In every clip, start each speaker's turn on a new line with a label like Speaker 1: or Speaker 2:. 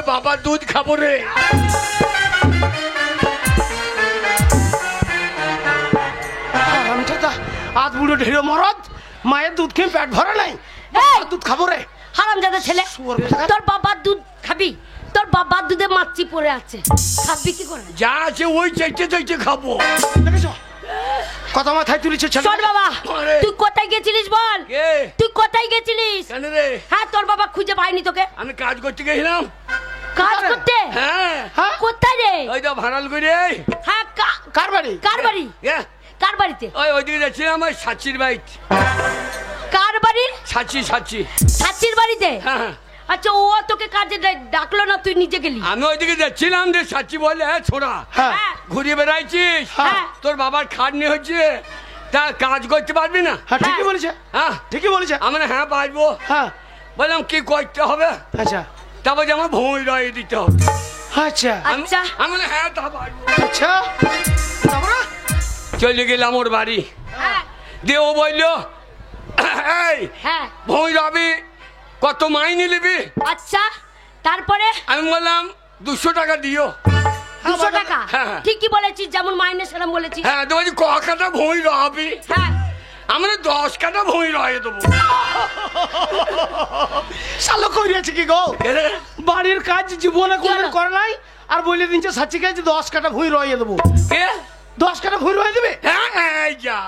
Speaker 1: বাবার দুধ খাবো রে।
Speaker 2: আজ বুড়ো ঢেড়ো মরদ, মায়ের দুধ খেয়ে পেট ভরে নাই, দুধ খাবো রে।
Speaker 3: হারামজাদা ছেলে, তোর বাবার দুধ খাবি? তোর বাবার দুধে মাছি পড়ে আছে, খাবি কি করে?
Speaker 1: যা আছে ওই চাইতে চাইতে খাবো।
Speaker 2: কথা মাথায় তুলেছে ছেলে।
Speaker 3: চল বাবা, তুই কোথায় গেছিলিস বল? তুই কোথায় গেছিলিস?
Speaker 1: কেন রে?
Speaker 3: হ্যাঁ, তোর বাবা খুঁজে পায়নি তোকে।
Speaker 1: আমি কাজ করতে গেছিলাম।
Speaker 3: কাজ করতে?
Speaker 1: হ্যাঁ।
Speaker 3: কোথায় রে?
Speaker 1: ওই তো ভাড়াল করে।
Speaker 3: হ্যাঁ,
Speaker 2: কার বাড়ি?
Speaker 3: কার বাড়ি? কার বাড়িতে?
Speaker 1: ওইদিকে যাচ্ছিলাম, আমার সাচির বাড়িতে।
Speaker 3: কার বাড়ি?
Speaker 1: সাচির
Speaker 3: বাড়িতে।
Speaker 1: হ্যাঁ।
Speaker 3: আচ্ছা, ও তোকে কাজে ডাকলো না, তুই নিজে গেলি?
Speaker 1: আমি ওইদিকে যাচ্ছিলাম, যে সাচি বলে ছোড়া ঘুরিয়ে বেড়াইছিস, তোর বাবার খাটনি হচ্ছে, তা কাজ করতে পারবি না?
Speaker 2: ঠিকই বলেছে। হ্যাঁ, ঠিকই বলেছে।
Speaker 1: আমি হ্যাঁ পারবো। হ্যাঁ, বললাম কি করতে হবে? আচ্ছা, তারপর আমার ভূমি রয়ে দিতে হবে।
Speaker 2: আচ্ছা
Speaker 3: আচ্ছা,
Speaker 1: আমি হ্যাঁ তা পারবো।
Speaker 2: আচ্ছা,
Speaker 1: চলে গেলাম ওর বাড়ি। দিয়ে ও বললো, ভূমি রবি কত মাইনে নিবি?
Speaker 3: আচ্ছা, তারপরে
Speaker 1: আমি বললাম 200 টাকা দিও।
Speaker 3: 200 টাকা? ঠিকই বলেছিস, যেমন মাইনে সেরকম বলেছিস।
Speaker 1: হ্যাঁ, তো বলছি ক কাটা ভূমি রবি? হ্যাঁ, আমরা 10 কাটা ভূমি রয়ে দেবো।
Speaker 2: শালো করিয়াছে কি গো? বাড়ির কাজ জীবনে কোনদিন করে নাই, আর বলে দিনছে সাচি কাজ 10 কাটা ভূমি রয়ে দেবো।
Speaker 1: কে
Speaker 2: 10 কাটা ভূমি রয়ে দেবে?
Speaker 1: হ্যাঁ, যা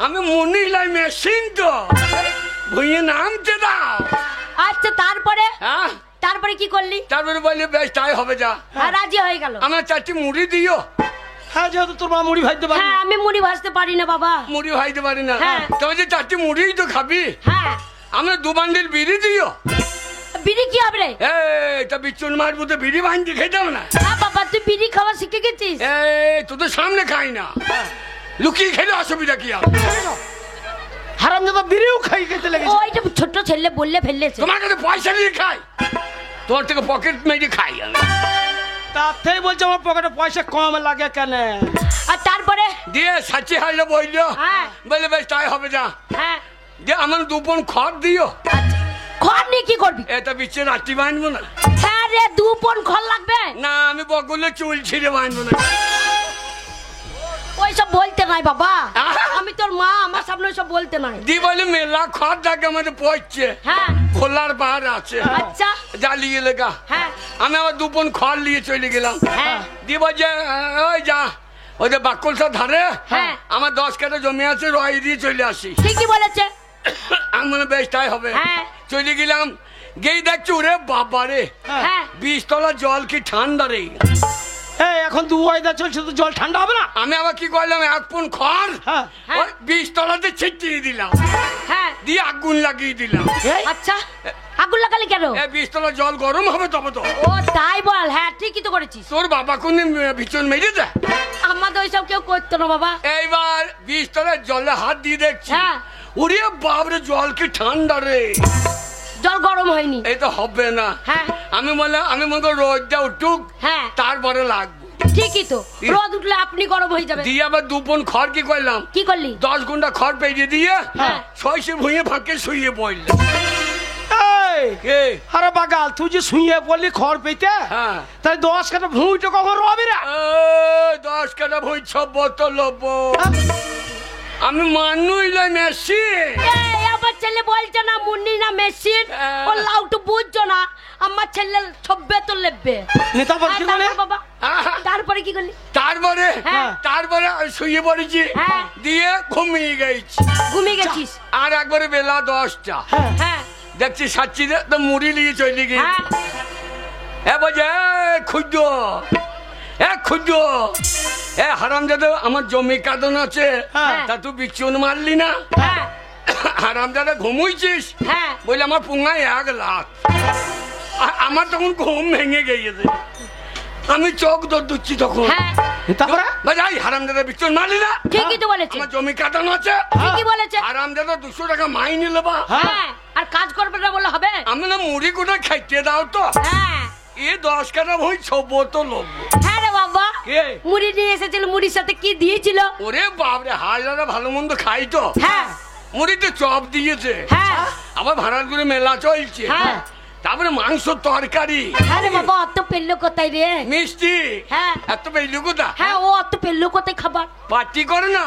Speaker 1: আমি মনে লাই মেশিন তো ভুঁইয়ে নামতে দাও।
Speaker 3: আচ্ছা, তারপরে? হ্যাঁ, তারপরে কি করলি?
Speaker 1: তারপরে বললি বেশ তাই হবে, যা।
Speaker 3: হ্যাঁ, রাজি হয়ে গেল।
Speaker 1: আমার 4টি মুড়ি দিও।
Speaker 2: হ্যাঁ, যেহেতু তোর মা মুড়ি ভাজতে পারে।
Speaker 3: হ্যাঁ, আমি মুড়ি ভাজতে পারি না বাবা।
Speaker 1: মুড়ি ভাজতে পারি না? তবে যে 4টি মুড়িই তো খাবি।
Speaker 3: হ্যাঁ,
Speaker 1: আমরা 2 বান্ডিল বিড়ি দিও।
Speaker 3: বিড়ি কি হবে রে?
Speaker 1: তা বিচুন মারবো তো বিড়ি ভাঙতে খেতাম না?
Speaker 3: হ্যাঁ বাবা, তুই বিড়ি খাওয়া শিখে গেছিস?
Speaker 1: তোদের সামনে খাই না, লুকিয়ে খেলে অসুবিধা কি?
Speaker 2: হারামজাদা বিড়িও খাই খেতে লেগেছে।
Speaker 3: ওইটা ছোট ছেলে বললে ফেললেছে।
Speaker 1: তোমার কাছে পয়সা নিয়ে খাই, তোর থেকে পকেট মেরে খাই আমি।
Speaker 2: তাতেই বলছে আমার পকেটে পয়সা কম লাগে কেন?
Speaker 3: আর তারপরে?
Speaker 1: দিয়ে সাচি হাইলো বললো, বলে বেশ তাই হবে, যা। হ্যাঁ, দিয়ে আমার 2 পণ খড় দিও।
Speaker 3: খড় নিয়ে কি করবি?
Speaker 1: এটা বিচ্ছে রাত্রি বাঁধবো না।
Speaker 3: হ্যাঁ রে, 2 পণ খড় লাগবে
Speaker 1: না, আমি বগলে চুল ছিঁড়ে বাঁধবো না।
Speaker 3: ওইসব বলতে নাই বাবা, আমি তোর মা, আমার সামনে সব বলতে নাই।
Speaker 1: দি বলে মেলা খড় থাকে আমাদের পড়ছে। হ্যাঁ, খোলার বার আছে।
Speaker 3: আচ্ছা,
Speaker 1: জ্বালিয়ে লেগা। হ্যাঁ, আমি আবার 2 পণ খড় নিয়ে চলে গেলাম। হ্যাঁ, দিয়ে বলছে ওই যা ওই যে বাক্কলসার ধারে আমার 10 কাঠা জমি আছে, রয় দিয়ে চলে আসি।
Speaker 3: ঠিকই বলেছে।
Speaker 1: আমি মনে বেশ তাই হবে। চলে গেলাম, গেই দেখছি ওরে বাবা রে, 20 তলা জল কি ঠান্ডা রে।
Speaker 2: এখন 2 ওয়েদার চলছে, তো জল ঠান্ডা হবে না?
Speaker 1: আমি আবার কি করলাম, 1 পণ খড় 20 তলাতে ছিটিয়ে দিলাম, দিয়ে আগুন লাগিয়ে দিলাম।
Speaker 3: আচ্ছা, আগুন লাগালি কেন?
Speaker 1: 20 তলা জল গরম হবে তবে তো।
Speaker 3: ও তাই বল। হ্যাঁ, ঠিকই তো করেছিস।
Speaker 1: তোর বাবা কোন ভীষণ মেরে দেয়?
Speaker 3: আমাদের ওইসব কেউ করতো না বাবা।
Speaker 1: এইবার 20 তলার জলে হাত দিয়ে দেখছি, ওরে বাবরে জল কি ঠান্ডা রে,
Speaker 3: জল গরম হয়নি।
Speaker 1: এই তো হবে না। আমি মনে করি রোদটা উঠুক, তারপরে লাগবে।
Speaker 3: ঠিকই তো, রোদ উঠলে আপনি গরম হয়ে যাবে।
Speaker 1: দিয়ে আবার 2 পণ খড় কি করলাম?
Speaker 3: কি করলি?
Speaker 1: 10 ঘন্টা খড় পেরিয়ে দিয়ে শৈশে ভুঁয়ে ফাঁকে শুয়ে পড়লাম।
Speaker 2: আরে বাগাল, তুই যে শুয়ে পড়লি খড় পেতে, তাই 10 কাঠা ভুঁইটা কখন রবি রে?
Speaker 1: 10 কাঠা ভুঁই 6 বোতল লবো। আমি মানুষ মেশিন।
Speaker 3: আমার ছেলে বলছে না মুন্নি না মেশিন, ও লাউটু বুঝছো না। আমার ছেলে 6 বোতল লেবে। তারপরে কি করলি?
Speaker 1: তারপরে শুয়ে পড়েছি, দিয়ে ঘুমিয়ে গেছি।
Speaker 3: ঘুমিয়ে গেছিস?
Speaker 1: আর একবারে বেলা 10টা দেখছি সাচ্ছি তো মুড়ি নিয়ে চলে গিয়ে বলছে ক্ষুদ্র হারামজাদা, আমার জমি কাঁদন আছে, তা তুই বিচুন মারলি না? হারামজাদা ঘুমুইছিস? বলে আমার পুঙ্গায় 1 লাখ। আমার তখন ঘুম ভেঙে গিয়েছে, আমি চোখ দৌড়ছি তখন। হারামজাদা বিচুন মারলি না?
Speaker 3: ঠিকই তো বলেছে।
Speaker 1: আমার জমি কাঁদন আছে।
Speaker 3: ঠিকই বলেছে।
Speaker 1: হারামজাদা 200 টাকা মাইনে নেবা,
Speaker 3: আর কাজ করবে না বলে হবে?
Speaker 1: আমি না মুড়ি কোটা খাইতে দাও তো। 10 কাঠা ভুঁই 6 বোতল লবো।
Speaker 3: হ্যাঁ রে বাবা, মুড়ি নিয়ে এসেছিল, মুড়ির সাথে কি দিয়েছিল?
Speaker 1: ওরে বাপরে, হাজারা ভালো মন্দ খাই তো। মুড়িতে চপ দিয়েছে, আবার ভাড়ার করে মেলা চলছে, তারপরে মাংস তরকারি।
Speaker 3: আরে বাবা অত পেললো কোথায় রে?
Speaker 1: মিষ্টি।
Speaker 3: হ্যাঁ।
Speaker 1: এত পেললো কোথা?
Speaker 3: হ্যাঁ ও অত পেললো কোথায় খাবার?
Speaker 1: পার্টি করে না,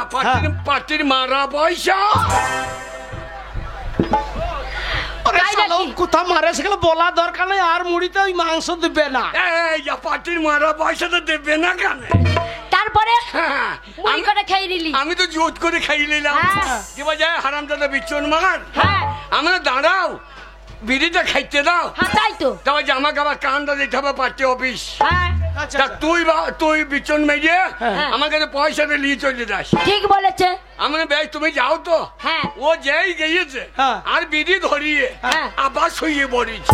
Speaker 1: পার্টির মারা পয়সা।
Speaker 2: কোথা মারে সেগুলো বলা দরকার নেই, আর মুড়িতে ওই মাংস দেবে না।
Speaker 1: পার্টির মারা পয়সা তো দেবে না কেন?
Speaker 3: তারপরে মুড়ি করে খেয়ে নিলি?
Speaker 1: আমি তো জোট করে খাই নিলাম। কি বলে হারামজাদা বিচ্ছন মার। আমরা দাঁড়াও বিড়িটা খাইতে দাও।
Speaker 3: তাই তো।
Speaker 1: তবে জামা কাপড় কান্দা দিতে হবে পার্টি অফিস। তুই বিচ্ছন মেয়ে আমাকে পয়সা দিয়ে নিয়ে চলে যাস।
Speaker 3: ঠিক বলেছে।
Speaker 1: আমরা বেশ তুমি যাও তো। ও যেই গিয়েছে আর বিড়ি ধরিয়ে আবার শুয়ে পড়েছি।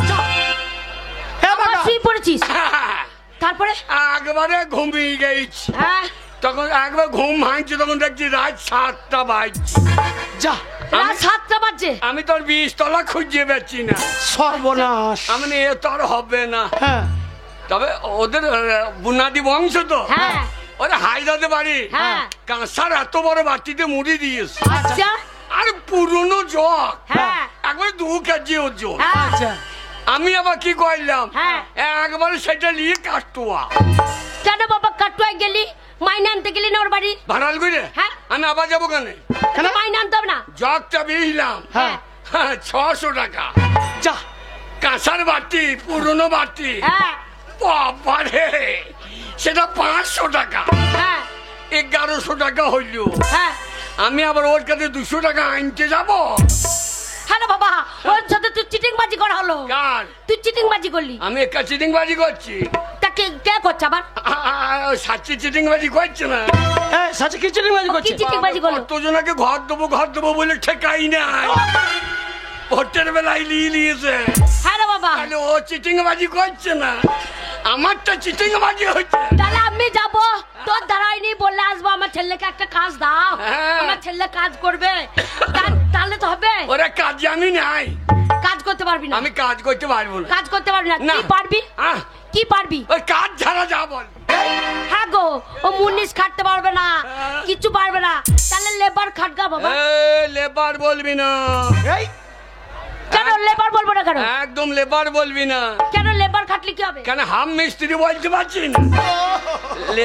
Speaker 3: শুয়ে পড়েছিস? তারপরে
Speaker 1: একবারে ঘুমিয়ে গেছি। তখন একবার ঘুম ভাঙছে, তখন দেখছি রাত 7টা বাজছে।
Speaker 2: যা
Speaker 3: রাত 7টা বাজছে?
Speaker 1: আমি তোর 20 তলা খুঁজে পাচ্ছি না।
Speaker 2: সর্বনাশ।
Speaker 1: আমি এ তোর হবে না। তবে ওদের বুনাদি বংশ তো, ওরা হায়দাতে পারি কাঁসার এত বড় বাটিতে মুড়ি দিয়েছে। আর পুরনো জগ একবার 2 কেজি ওজন। আমি আবার কি করলাম, একবারে সেটা নিয়ে কাটুয়া।
Speaker 3: কেন বাবা কাটুয়া গেলি? মাইনে আনতে গেলি না ওর বাড়ি?
Speaker 1: ভাড়াল করে আমি আবার যাবো কেন?
Speaker 3: মাইনে আনতে হবে না?
Speaker 1: জগটা বেহিলাম 600 টাকা।
Speaker 2: যা
Speaker 1: কাঁসার বাটি, পুরনো বাটি। বাবারে, সেটা 500 টাকা। 1100 টাকা হইল। আমি আবার ওর কাছে 200 টাকা আনতে যাবো।
Speaker 3: হ্যাঁ বাবা, ওর সাথে তুই চিটিংবাজি করা হলো।
Speaker 1: কার?
Speaker 3: তুই চিটিংবাজি করলি।
Speaker 1: আমি একা চিটিংবাজি করছি?
Speaker 3: তাকে কে করছে আবার?
Speaker 1: সাচ্চি চিটিংবাজি করছে না।
Speaker 2: সাচ্চি কি চিটিংবাজি করছে?
Speaker 3: কি চিটিংবাজি করলো?
Speaker 1: কতজনকে ঘর দেবো বলে ঠেকাই নাই। ভোটের বেলায় নিয়েছে।
Speaker 3: হ্যাঁ রে বাবা।
Speaker 1: তাহলে ও চিটিংবাজি করছে না, আমারটা চিটিংবাজি হচ্ছে।
Speaker 3: তাহলে আমি যাবো, তোর দাঁড়াইনি বললে আসবো আমার ছেলেকে একটা কাজ দাও, আমার ছেলে কাজ করবে, তাহলে তো হবে।
Speaker 1: ওরা কাজে আমি নাই।
Speaker 3: কাজ করতে পারবি না?
Speaker 1: আমি কাজ করতে পারবো না।
Speaker 3: কাজ করতে পারবি না? কি পারবি? কি পারবি?
Speaker 1: ওই কাজ ছাড়া যা বল।
Speaker 3: হ্যাঁ গো, ও মুনিশ খাটতে পারবে না, কিছু পারবে না, তাহলে লেবার খাটগা বাবা।
Speaker 1: লেবার বলবি না।
Speaker 3: কেন লেবার বলবো না? কেন
Speaker 1: একদম লেবার বলবি না?
Speaker 3: কেন লেবার খাটলে কি হবে?
Speaker 1: কেন হাম মিস্ত্রি বলতে পারছি না?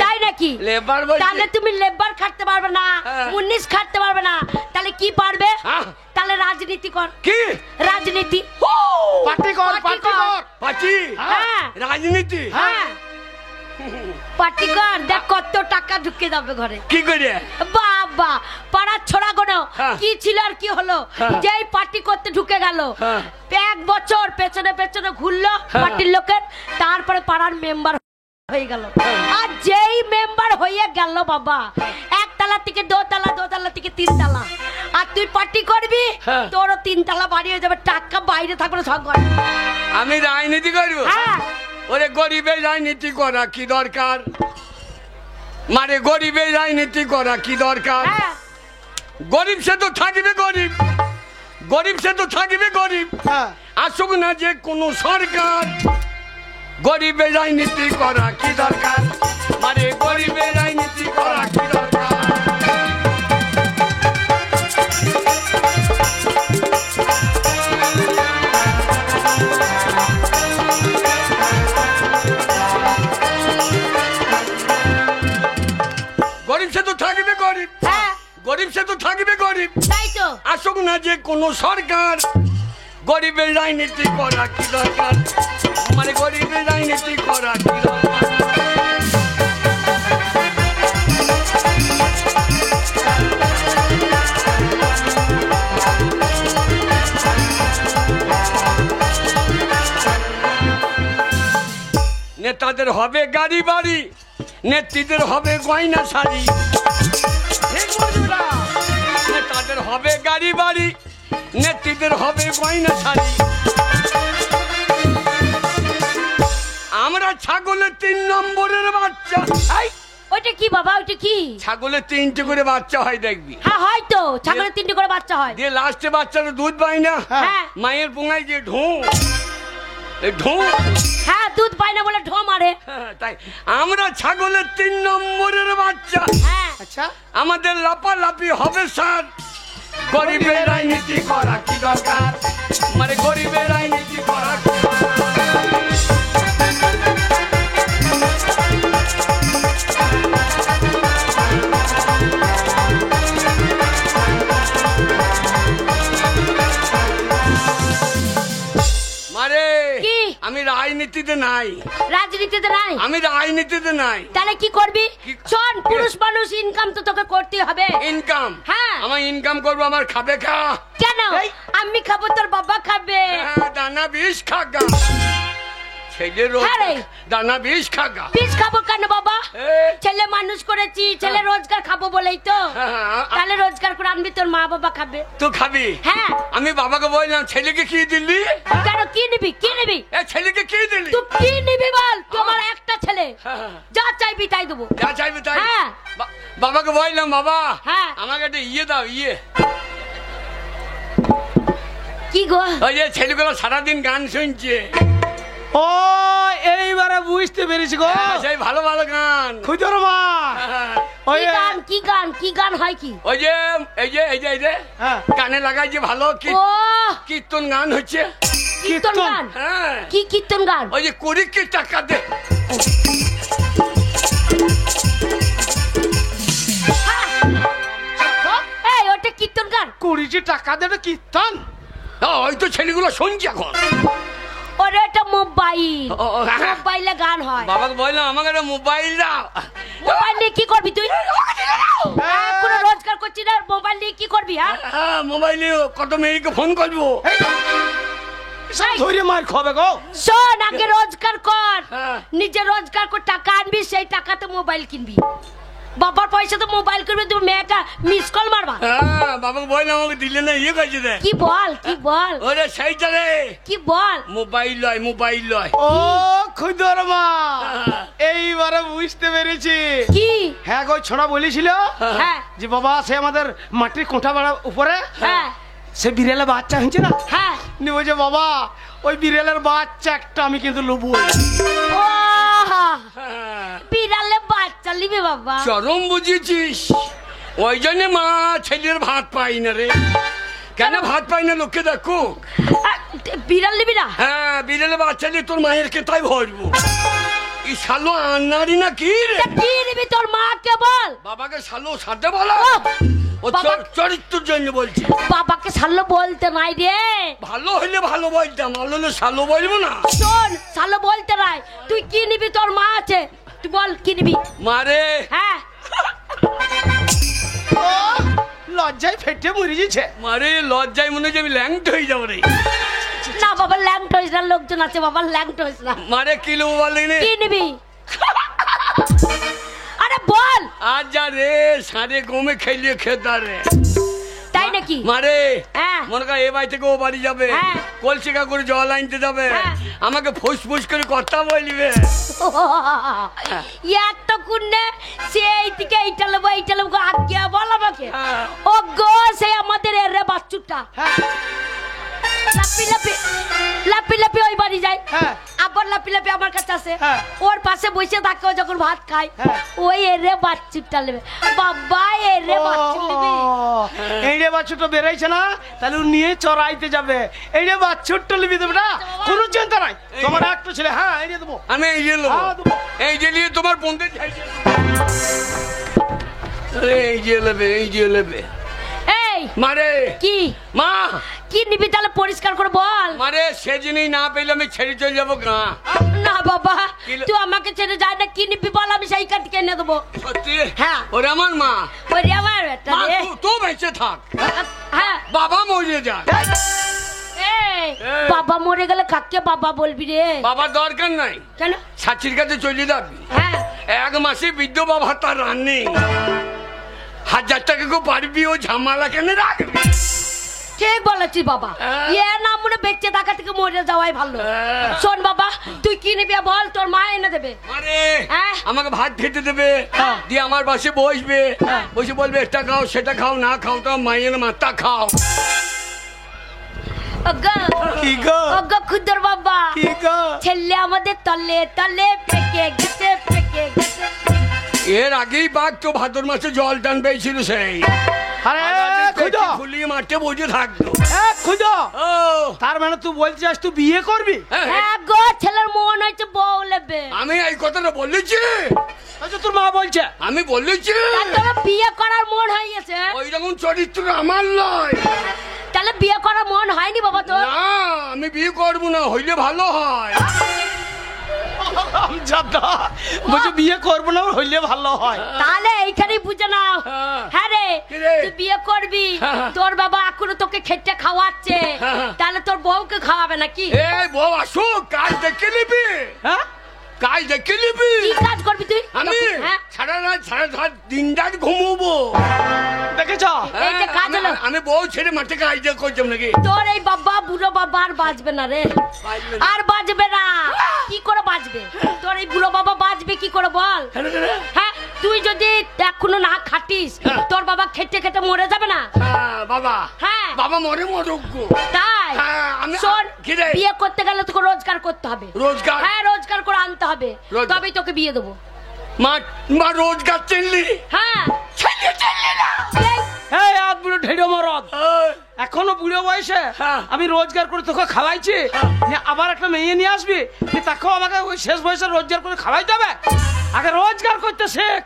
Speaker 3: তাই নাকি?
Speaker 1: লেবার বলছি।
Speaker 3: তাহলে তুমি লেবার খাটতে পারবে না, মুনিশ খাটতে পারবে না, তাহলে কি পারবে? তাহলে রাজনীতি কর।
Speaker 1: কি
Speaker 3: রাজনীতি?
Speaker 2: পার্টি কর।
Speaker 1: পার্টি? রাজনীতি?
Speaker 3: পার্টি কর, দেখ কত টাকা ঢুকে যাবে ঘরে।
Speaker 1: কি করে?
Speaker 3: বাবা, পাড়ার ছোড়া কোনো কি ছিল আর কি হলো, যেই পার্টি করতে ঢুকে গেল 1 বছর পেছনে পেছনে ঘুরলো পার্টির লোকের, তারপরে পাড়ার মেম্বার হয়ে গেল। আর যেই মেম্বার হয়ে গেল বাবা, 1 তলা থেকে 2 তলা, 2 তলা থেকে 3 তলা। আর তুই পার্টি করবি, তোরও 3 তলা বাড়ি হয়ে যাবে, টাকা বাইরে থাকবে সব ঘরে।
Speaker 1: আমি রাজনীতি করবো? ওরে গরিবের রাজনীতি করা কি দরকার? মানে গরিবের রাজনীতি করা কি দরকার? গরিব সে তো থাকবে গরিব, গরিব সে তো থাকবে গরিব। আসুক না যে কোনো সরকার, গরিবের রাজনীতি করা কি দরকার? মানে গরিবের রাজনীতি করা কি দরকার? গরিব সে তো থাকবে গরিব, গরিব সে তো থাকবে গরিব।
Speaker 3: তাই তো।
Speaker 1: আসুক না যে কোনো সরকার, গরিবের রাজনীতি করা কি দরকার? মানে গরিবের রাজনীতি করা কি দরকার? নেতাদের হবে গাড়ি বাড়ি, নেত্রীদের হবে গয়না শাড়ি। নেতাদের হবে গাড়ি বাড়ি, নেত্রীদের হবে গয়না শাড়ি। আমরা ছাগলের 3 নম্বরের বাচ্চা।
Speaker 3: ওইটা কি বাবা? ওইটা কি?
Speaker 1: ছাগলের 3টে করে বাচ্চা হয় দেখবি।
Speaker 3: হ্যাঁ হয়তো ছাগলের 3টে করে বাচ্চা হয়।
Speaker 1: দিয়ে লাস্টে বাচ্চারা দুধ পায় না, মায়ের পোঙায় যে ঢোঁ ঢোঁ।
Speaker 3: হ্যাঁ, দুধ পায় না বলে ঢো মারে।
Speaker 1: তাই আমরা ছাগলের 3 নম্বরের বাচ্চা।
Speaker 2: আচ্ছা,
Speaker 1: আমাদের লাপালাপি হবে স্যার, গরিবের রাজনীতি করা কি দরকার? মানে গরিবের রাজনীতি করা কি দরকার? মারে
Speaker 3: কি?
Speaker 1: আমি রাজনীতিতে নাই।
Speaker 3: রাজনীতিতে নাই?
Speaker 1: আমি রাজনীতিতে নাই।
Speaker 3: তাহলে কি করবি?
Speaker 1: কি?
Speaker 3: শোন, পুরুষ মানুষ ইনকাম তো তোকে করতে হবে।
Speaker 1: ইনকাম?
Speaker 3: হ্যাঁ।
Speaker 1: আমার ইনকাম করবো, আমার খাবে খা।
Speaker 3: কেন?
Speaker 2: এই।
Speaker 3: আমি খাবো, তোর বাবা খাবে।
Speaker 1: দানা বিষ খাগা। ছেলে
Speaker 3: হ্যাঁ রে।
Speaker 1: দানা বিষ খাগা।
Speaker 3: বিষ খাবো কেন বাবা?
Speaker 1: এ।
Speaker 3: ছেলে মানুষ করেছি, ছেলে রোজগার খাবো বলেই তো।
Speaker 1: হ্যাঁ।
Speaker 3: তাহলে রোজগার করে আনবি, তোর মা বাবা খাবে।
Speaker 1: তুই খাবি?
Speaker 3: হ্যাঁ।
Speaker 1: আমি বাবাকে বললাম ছেলেকে কি দিলি?
Speaker 3: কেন? কি নিবি? কি নিবি?
Speaker 1: এ ছেলেকে কি দিলি?
Speaker 3: তুই কি নিবি বল? তোমার একটা ছেলে,
Speaker 1: হ্যাঁ।
Speaker 3: যা চাইবি তাই দেবো।
Speaker 1: যা চাইবে তাই?
Speaker 3: হ্যাঁ।
Speaker 1: বাবাকে বললাম বাবা
Speaker 3: হ্যাঁ।
Speaker 1: আমাকে একটা ইয়ে দাও, ইয়ে।
Speaker 3: কি গো?
Speaker 1: ওই যে ছেলেগুলো সারাদিন গান শুনছে।
Speaker 2: ও এইবারে বুঝতে পেরেছি গো।
Speaker 1: সেই ভালো ভালো গান।
Speaker 2: খুদর মা
Speaker 1: হ্যাঁ।
Speaker 2: ওই
Speaker 3: কি গান? কি গান? কি গান হয় কি?
Speaker 1: ওই যে এই যে
Speaker 2: হ্যাঁ।
Speaker 1: কানে লাগাই যে ভালো
Speaker 3: ও
Speaker 1: কীর্তন গান হচ্ছে।
Speaker 3: কীর্তন
Speaker 2: কীর্তন?
Speaker 3: গান?
Speaker 1: হ্যাঁ।
Speaker 3: কি কীর্তন গান?
Speaker 1: ওই যে 20 কি টাকা দে।
Speaker 3: এই ওটা কীর্তন গান?
Speaker 2: 20 টাকা দেবে কীর্তন?
Speaker 1: ওই তো ছেলেগুলো শুনছে এখন।
Speaker 3: ওরে এটা মোবাইল,
Speaker 1: ও, হ্যাঁ।
Speaker 3: মোবাইলে গান হয়।
Speaker 1: বাবাকে বললাম আমাকে একটা মোবাইল দাও।
Speaker 3: মোবাইল নিয়ে কি করবি তুই? কোনো রোজগার করছিস না, মোবাইল নিয়ে কি করবি? হ্যাঁ,
Speaker 1: হ্যাঁ মোবাইলে কত মেয়েকে ফোন করবো।
Speaker 2: সব ধরে মার খাবে গো।
Speaker 3: শোন, আগে রোজগার কর।
Speaker 1: হ্যাঁ।
Speaker 3: নিজে রোজগার কর, টাকা আনবি, সেই টাকাতে মোবাইল কিনবি। বাবার পয়সা তো মোবাইল কিনবি, তুমি মেয়েটা মিস কল মারবা।
Speaker 1: হ্যাঁ বাবাকে বললাম আমাকে দিলে না, ইয়ে করছে দে।
Speaker 3: কি বল? কি বল?
Speaker 1: ওরে সেইটা রে,
Speaker 3: কি বল?
Speaker 1: মোবাইল লয়, মোবাইল লয়।
Speaker 2: ও খুদর মা
Speaker 1: হ্যাঁ।
Speaker 2: এইবারে বুঝতে পেরেছি।
Speaker 3: কি?
Speaker 2: হ্যাঁ গো, ছোড়া বলেছিল
Speaker 3: হ্যাঁ
Speaker 2: যে বাবা সে আমাদের মাটির কোঠা বাড়া উপরে
Speaker 3: হ্যাঁ
Speaker 2: সে বিড়ালের বাচ্চা হয়েছে না,
Speaker 3: হ্যাঁ।
Speaker 2: নি বলছে বাবা ওই বিড়ালের বাচ্চা একটা আমি কিন্তু লুবো।
Speaker 3: ও
Speaker 1: হ্যাঁ।
Speaker 3: বিড়ালে বাচ্চা নিবি বাবা?
Speaker 1: চরম বুঝেছিস। ওই জন্য মা ছেলের ভাত পাই না রে। কেন ভাত পাই না লোককে দেখো।
Speaker 3: বিড়াল নিবি না?
Speaker 1: হ্যাঁ বিড়ালে বাচ্চা নিয়ে তোর মায়ের কেতাই ভরবো। এই শালো আন্নারি না কি রে?
Speaker 3: তা কি নিবি তোর মাকে বল।
Speaker 1: বাবাকে শালো সাথে বলা। ও
Speaker 3: বাবা-
Speaker 1: চরিত্রের জন্য বলছি।
Speaker 3: বাবাকে শালো বলতে নাই রে।
Speaker 1: ভালো হইলে ভালো বলতাম, ভালো হলে শালো বলবো না।
Speaker 3: শোন, শালো বলতে নাই। তুই কি নিবি? তোর মা আছে, তুই বল কি নিবি?
Speaker 1: মারে
Speaker 3: হ্যাঁ।
Speaker 2: ও লজ্জায় ফেটে মরে গেছে।
Speaker 1: মারে লজ্জায় মনে হচ্ছে আমি ল্যাংট হয়ে যাবো রে।
Speaker 3: না বাবা, ল্যাংট হইস না, লোকজন আছে বাবা, ল্যাংট হইস না।
Speaker 1: মারে কিলো বলে নে।
Speaker 3: কি নিবি? আরে বল।
Speaker 1: আজ যা রে সাড়ে গমে খেলিয়ে খেতা রে।
Speaker 3: তাই নাকি?
Speaker 1: মারে
Speaker 3: হ্যাঁ।
Speaker 1: মনে কর এ বাড়ি থেকে ও বাড়ি যাবে,
Speaker 3: হ্যাঁ।
Speaker 1: কলসিকা করে জল আনতে যাবে,
Speaker 3: হ্যাঁ।
Speaker 1: আমাকে ফুসফুস করে কথা বলবে।
Speaker 3: এতক্ষণ সে এইদিকে এইটা নেবো, এইটা নেবো, আজ্ঞা বল আমাকে।
Speaker 1: হ্যাঁ।
Speaker 3: ও গো, সে আমাদের এরে বাচ্চুটা
Speaker 2: হ্যাঁ
Speaker 3: লাপি লাপি লাপি লাপি ওই বাড়ি যায়,
Speaker 2: হ্যাঁ
Speaker 3: আবার লাপি লাপি আমার কাছে আসে।
Speaker 2: হ্যাঁ।
Speaker 3: ওর পাশে বসে থাকে, ও যখন ভাত খায়
Speaker 2: হ্যাঁ।
Speaker 3: ওই এরে বাচ্চুটা নেবে। বাবা এরে বাচ্চু নেবে।
Speaker 2: এই রে বাছুরটা বেরাইছে না, তাহলে ও নিয়ে চড়াইতে যাবে। এই রে বাছুরটা লিবি দেবে না, কোনো চিন্তা নাই। তোমার একটা ছেলে, হ্যাঁ এই রে দেবো।
Speaker 1: আমি এই যে নেবো।
Speaker 2: হ্যাঁ, দেবো।
Speaker 1: এই যে নিয়ে তোমার বন্ধু চাইছে। আরে এই যে নেবে, এই যে নেবে।
Speaker 3: এই
Speaker 1: মারে
Speaker 3: কি
Speaker 1: মা,
Speaker 3: কি নিবি তাহলে পরিষ্কার করে বল।
Speaker 1: মারে সে জিনিস না পেলে আমি ছেড়ে চলে যাবো গা।
Speaker 3: না বাবা,
Speaker 1: কি লো-
Speaker 3: তুই আমাকে ছেড়ে যায় না, কি নিবি বল, আমি সেই কাঠ কিনে দেবো।
Speaker 1: সত্যি?
Speaker 3: হ্যাঁ।
Speaker 1: ওরে আমার মা,
Speaker 3: ওই রে আমার একটা
Speaker 1: মা
Speaker 3: রে।
Speaker 1: তুই বেঁচে থাক,
Speaker 3: হ্যাঁ।
Speaker 1: বাবা মরে যাক।
Speaker 3: এই,
Speaker 1: এই।
Speaker 3: বাবা মরে গেলে কাকে বাবা বলবি রে?
Speaker 1: বাবার দরকার নাই,
Speaker 3: কেন?
Speaker 1: সাচির কাছে চলে যাবি।
Speaker 3: হ্যাঁ।
Speaker 1: 1 মাসে বৃদ্ধ বাবা তার রান্নি 1000 টাকা কেউ পারবি, ও ঝামেলা কেন রাখবি?
Speaker 3: ঠিক বলেছিস বাবা।
Speaker 1: হ্যাঁ।
Speaker 3: এ না মনে বেঁচে থাকা থেকে মরে যাওয়াই ভালো।
Speaker 1: হ্যাঁ।
Speaker 3: শোন বাবা, তুই কি নিবি বল, তোর মা এনে দেবে।
Speaker 1: আরে
Speaker 3: হ্যাঁ।
Speaker 1: আমাকে ভাত খেতে দেবে,
Speaker 3: হ্যাঁ।
Speaker 1: দিয়ে আমার পাশে বসবে, বসে বলবে এটা খাও সেটা খাও, না খাও তো মায়ের মাথা খাও।
Speaker 3: ওগো,
Speaker 2: কি গো,
Speaker 3: ওগো খুদর বাবা,
Speaker 2: কি গো?
Speaker 3: ছেলে আমাদের তলে তলে পেকে গেছে, পেকে গেছে।
Speaker 1: এর আগেই বাঘ তো ভাদর মাসে জল টান পেয়েছিল সেই।
Speaker 2: আরে খুদো,
Speaker 1: খুলিয়ে মাঠে বসে থাকতো।
Speaker 2: খুদো,
Speaker 1: ও
Speaker 2: তার মানে তুই বলছিস তুই বিয়ে করবি?
Speaker 1: হ্যাঁ,
Speaker 3: হ্যাঁ গো, ছেলের মন হয়েছে বউ নেবে।
Speaker 1: আমি এই কথাটা বলেছি,
Speaker 2: আচ্ছা তোর মা বলছে।
Speaker 1: আমি বলেছি
Speaker 3: তা তোর বিয়ে করার মন হয়ে গেছে?
Speaker 1: ওই রকম চরিত্র আমার নয়।
Speaker 3: তা তাহলে বিয়ে করার মন হয়নি বাবা তোর?
Speaker 1: না আমি বিয়ে করবো না, হইলে ভালো হয়।
Speaker 2: বলছি বিয়ে করবো না, হইলে ভালো হয়।
Speaker 3: তাহলে এইখানেই বুঝে নাও। হ্যাঁ রে,
Speaker 1: কি রে?
Speaker 3: তুই বিয়ে করবি, তোর বাবা এখনো তোকে খেটে খাওয়াচ্ছে, তাহলে তোর বউকে খাওয়াবে নাকি?
Speaker 1: এই বউ আসুক, কাজ দেখে নিবি।
Speaker 2: হ্যাঁ
Speaker 1: কাজ দেখে নিবি।
Speaker 3: কি কাজ করবি তুই?
Speaker 1: আমি
Speaker 3: হ্যাঁ
Speaker 1: সারা রাত সারা রাত দিন রাত ঘুমোবো।
Speaker 2: দেখেছ
Speaker 3: এই যে কাজ হলো।
Speaker 1: আমি বউ ছেড়ে মাঠে কাজ করছিলাম নাকি?
Speaker 3: তোর এই বাবা বুড়ো বাবা আর বাঁচবে না রে,
Speaker 1: বাঁচবে না।
Speaker 3: আর বাঁচবে না। কি করে বাঁচবে? তোর এই বুড়ো বাবা বাঁচবে কি করে বল? হ্যাঁ তুই যদি এখনো না খাটিস, তোর বাবা খেটে খেটে মরে যাবে না?
Speaker 1: বাবা
Speaker 3: হ্যাঁ
Speaker 1: বাবা মরে মরুক গো।
Speaker 3: তাই শোন,
Speaker 1: কি রে?
Speaker 3: বিয়ে করতে গেলে তোকে রোজগার করতে হবে।
Speaker 1: রোজগার?
Speaker 3: হ্যাঁ রোজগার করে আনতে হবে, তবেই তোকে বিয়ে দেবো।
Speaker 1: মা মা রোজগার চিনলি?
Speaker 3: হ্যাঁ
Speaker 1: ছেলে চিনলি না?
Speaker 2: এই আজ বুড়ো ঢেড়ো মরদ, এখনো বুড়ো বয়সে আমি রোজগার করে তোকে খাওয়াইছি, আবার একটা মেয়ে নিয়ে আসবি, তাকেও আমাকে ওই শেষ বয়সে রোজগার করে খাওয়াইতে হবে? আগে রোজগার করতে শেখ,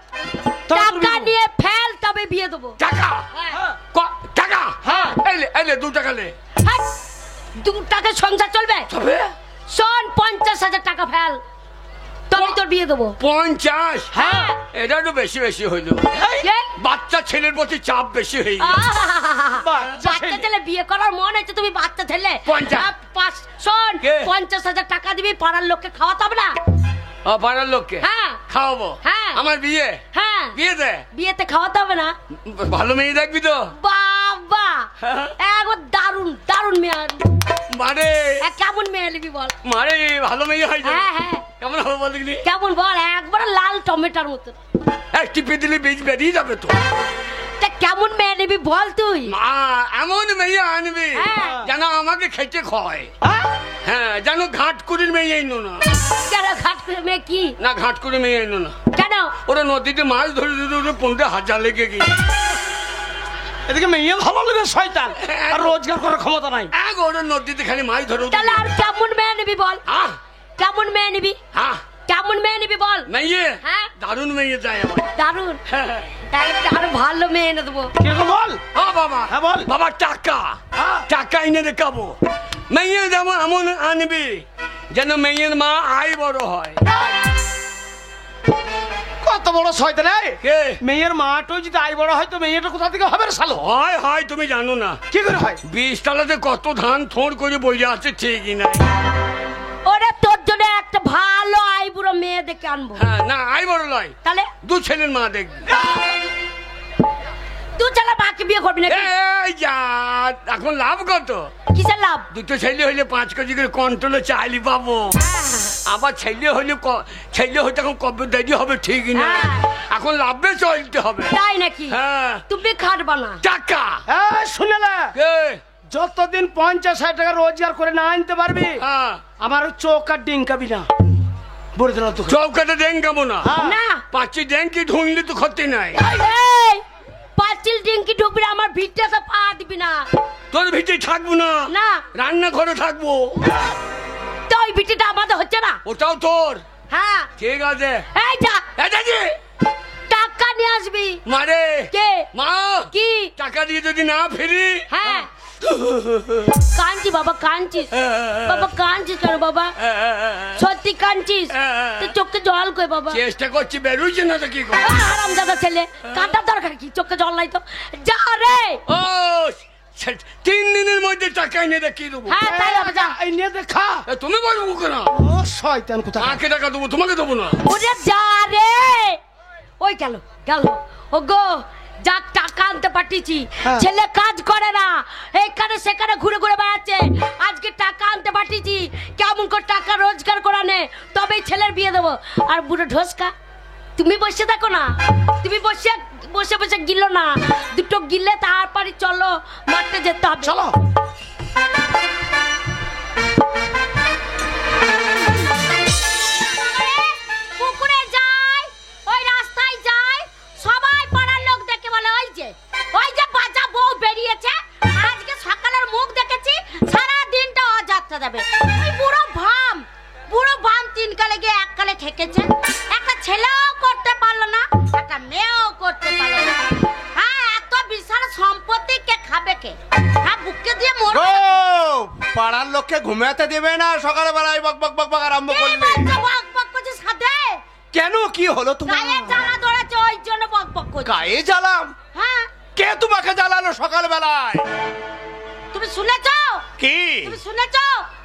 Speaker 3: টাকা নিয়ে ফেল, তবে বিয়ে দেবো।
Speaker 1: টাকা? টাকা?
Speaker 2: হ্যাঁ
Speaker 1: এলে এলে 2 টাকা লে।
Speaker 3: 2 টাকা সংসার চলবে?
Speaker 1: তবে
Speaker 3: শোন 50,000 টাকা ফেল, তবে তোর বিয়ে দেবো।
Speaker 1: 50?
Speaker 3: হ্যাঁ
Speaker 1: এটা তো বেশি বেশি হইলো। বাচ্চা ছেলের প্রতি চাপ বেশি হয়ে গেল।
Speaker 3: বাচ্চা ছেলে বিয়ে করার মন হচ্ছে, তুমি বাচ্চা ছেলে।
Speaker 1: 50?
Speaker 3: শোন 50,000 টাকা দিবি, পাড়ার লোককে খাওয়াতে হবে না?
Speaker 1: পাড়ার লোককে
Speaker 3: হ্যাঁ
Speaker 1: খাওয়াবো?
Speaker 3: হ্যাঁ
Speaker 1: আমার বিয়ে?
Speaker 3: হ্যাঁ
Speaker 1: বিয়ে দে।
Speaker 3: বিয়েতে খাওয়াতে হবে না?
Speaker 1: ভালো মেয়ে দেখবি তো?
Speaker 3: বাবা একবার দারুন দারুন মেয়ে।
Speaker 1: মানে
Speaker 3: কেমন মেয়ে নিবি বল?
Speaker 1: মানে ভালো মেয়ে হয়?
Speaker 3: হ্যাঁ হ্যাঁ
Speaker 1: কেমন হবে বল দেখি?
Speaker 3: কেমন বল? একবার লাল টমেটোর মতো।
Speaker 1: টিপে দিলে বীজ বেরিয়ে যাবে তো।
Speaker 3: কেমন মেয়ে নিবি বল তুই?
Speaker 1: মা এমন মেয়ে আনবি যেন আমাকে খেতে খায়। হ্যাঁ যেন ঘাটকুড়ির মেয়ে এনো না।
Speaker 3: কেন ঘাটকুড়ির মেয়ে? কি
Speaker 1: না ঘাটকুড়ির মেয়ে এনো না।
Speaker 3: কেন?
Speaker 1: ওরা নদীতে মাছ ধরে ধরে 15,000 লেগে গিয়ে।
Speaker 2: এদিকে মেয়ে ভালো লাগে শয়তান, আর রোজগার করার ক্ষমতা নাই।
Speaker 1: ওরা নদীতে খালি মাছ ধরে।
Speaker 3: তাহলে আর কেমন মেয়ে নিবি বল? কেমন মেয়ে নিবি? কেমন মেয়ে নিবি বল?
Speaker 1: মেয়ে?
Speaker 3: হ্যাঁ
Speaker 1: দারুণ মেয়ে চাই আমার।
Speaker 3: দারুণ? আর ভালো মেয়ে এনে দেবো।
Speaker 2: কিরকম বল?
Speaker 1: বাবা
Speaker 2: হ্যাঁ বল।
Speaker 1: বাবা টাকা টাকা এনে দেখাবো। মেয়ে যেমন এমন আনবি যেন মেয়ের মা আয় বড় হয়।
Speaker 2: কত বড় শয়তান!
Speaker 1: কে?
Speaker 2: মেয়ের মাটাও যদি আয় বড় হয় তো মেয়েটা কোথা থেকে হবে রে শালো?
Speaker 1: হয় হয় তুমি জানো না
Speaker 2: কি করে হয়?
Speaker 1: 20 তলাতে কত ধান থোড় করে বইলে আছে ঠিকই নাই।
Speaker 3: ওরে তোর জন্য একটা ভালো আইবুড়ো মেয়ে দেখে আনবো।
Speaker 1: হ্যাঁ না আয় বড় নয়,
Speaker 3: তাহলে
Speaker 1: 2 ছেলের মা দেখবি।
Speaker 3: তুই চালা বাকি বিয়ে করবি নাকি?
Speaker 1: এই যা এখন লাভ কত?
Speaker 3: কিসের লাভ?
Speaker 1: 2 ছেলে হইলে 5 কেজি করে কন্ট্রোলে চাইলি পাবো। আবার ছেলে হইলে এখন কবে দেরি হবে ঠিকই না। এখন লাভে চলতে হবে।
Speaker 3: তাই নাকি?
Speaker 1: হ্যাঁ
Speaker 3: তুমি খাটবা না।
Speaker 1: টাকা
Speaker 2: শুনে না, যতদিন 50,000 টাকা রোজগার করে না আনতে পারবি আমার চোখ আর ডিঙ্কাবি না। বলে দিলাম তো,
Speaker 1: চৌকাতে ডেঙ্গাবো না।
Speaker 3: না
Speaker 1: 5 ডেঙ্কি ঢুকলি তো ক্ষতি নাই।
Speaker 3: এই পাঁচিল ডিঙ্কি ঢুকবি না, আমার ভিটটাতে পা দিবি না।
Speaker 1: তোর ভিটে থাকবো না,
Speaker 3: না
Speaker 1: রান্না ঘরে থাকবো।
Speaker 3: তো ওই ভিটিটা আমাদের হচ্ছে না।
Speaker 1: ওটাও তোর?
Speaker 3: হ্যাঁ
Speaker 1: ঠিক আছে।
Speaker 3: এই যা
Speaker 1: দাদাজি
Speaker 3: টাকা নিয়ে আসবি।
Speaker 1: মারে
Speaker 3: কে?
Speaker 1: মা
Speaker 3: কি?
Speaker 1: টাকা দিয়ে যদি না ফিরি?
Speaker 3: হ্যাঁ কাঁদছি বাবা, কাঁদছিস বাবা, কাঁদছিস কেন বাবা? সত্যি কাঁদছিস? তো চোখে জল কই বাবা?
Speaker 1: চেষ্টা করছি বেরোইছে না তো কি করে?
Speaker 3: হারামজাদা ছেলে, কাঁদার দরকার কি? চোখে জল নাই তো যা রে।
Speaker 1: ও 3 দিনের মধ্যে টাকা এনে দেখিয়ে দেবো।
Speaker 3: হ্যাঁ তাই হবে, যা।
Speaker 2: এই নিয়ে দেখা।
Speaker 1: তুমি বলবো কেন?
Speaker 2: ও শয়তান কোথা!
Speaker 1: মাকে টাকা দেবো, তোমাকে দেবো না।
Speaker 3: ওরে যা রে। ওই গেল গেল। ও গো যা টাকা আনতে পাঠিয়েছি, ছেলে কাজ করে না, এইখানে সেখানে ঘুরে ঘুরে বেড়াচ্ছে। আজকে টাকা আনতে পাঠিয়েছি, কেমন করে টাকা রোজগার করে আনে, তবেই ছেলের বিয়ে দেবো। আর বুড়ো ঢোসকা তুমি বসে থাকো না, তুমি বসে বসে বসে গিলো না, 2টো গিলে তারপরে চলো মাঠে যেতে হবে।
Speaker 2: চলো।
Speaker 3: পুকুরে যায়, ওই রাস্তায় যায়, সবাই পাড়ার লোক দেখে বলে ওই যে বাজা বউ বেরিয়েছে। আজকে সকালের মুখ দেখেছি, সারা দিনটা অযাত্রা যাবে। ওই বুড়ো ভাম 3 কালে গিয়ে 1 কালে ঠেকেছে। একটা ছেলেও করতে পারলো না, একটা মেয়েও করতে পারলো না। হ্যাঁ এত বিশাল সম্পত্তি কে খাবে কে? হ্যাঁ বুকে দিয়ে
Speaker 4: ঘুমাতে দেবে না, সকালবেলায় বক বক বক বক আরম্ভ করলে।
Speaker 3: বক বক করছিস সাথে?
Speaker 4: কেন, কি হলো তোমার?
Speaker 3: গায়ে জ্বালা ধরেছে ওই জন্য বক বক করছিস।
Speaker 4: গায়ে জ্বালাম?
Speaker 3: হ্যাঁ।
Speaker 4: কে তোমাকে জ্বালালো সকালবেলায়?
Speaker 3: তুমি শুনেছো?
Speaker 4: কি
Speaker 3: তুমি শুনেছো?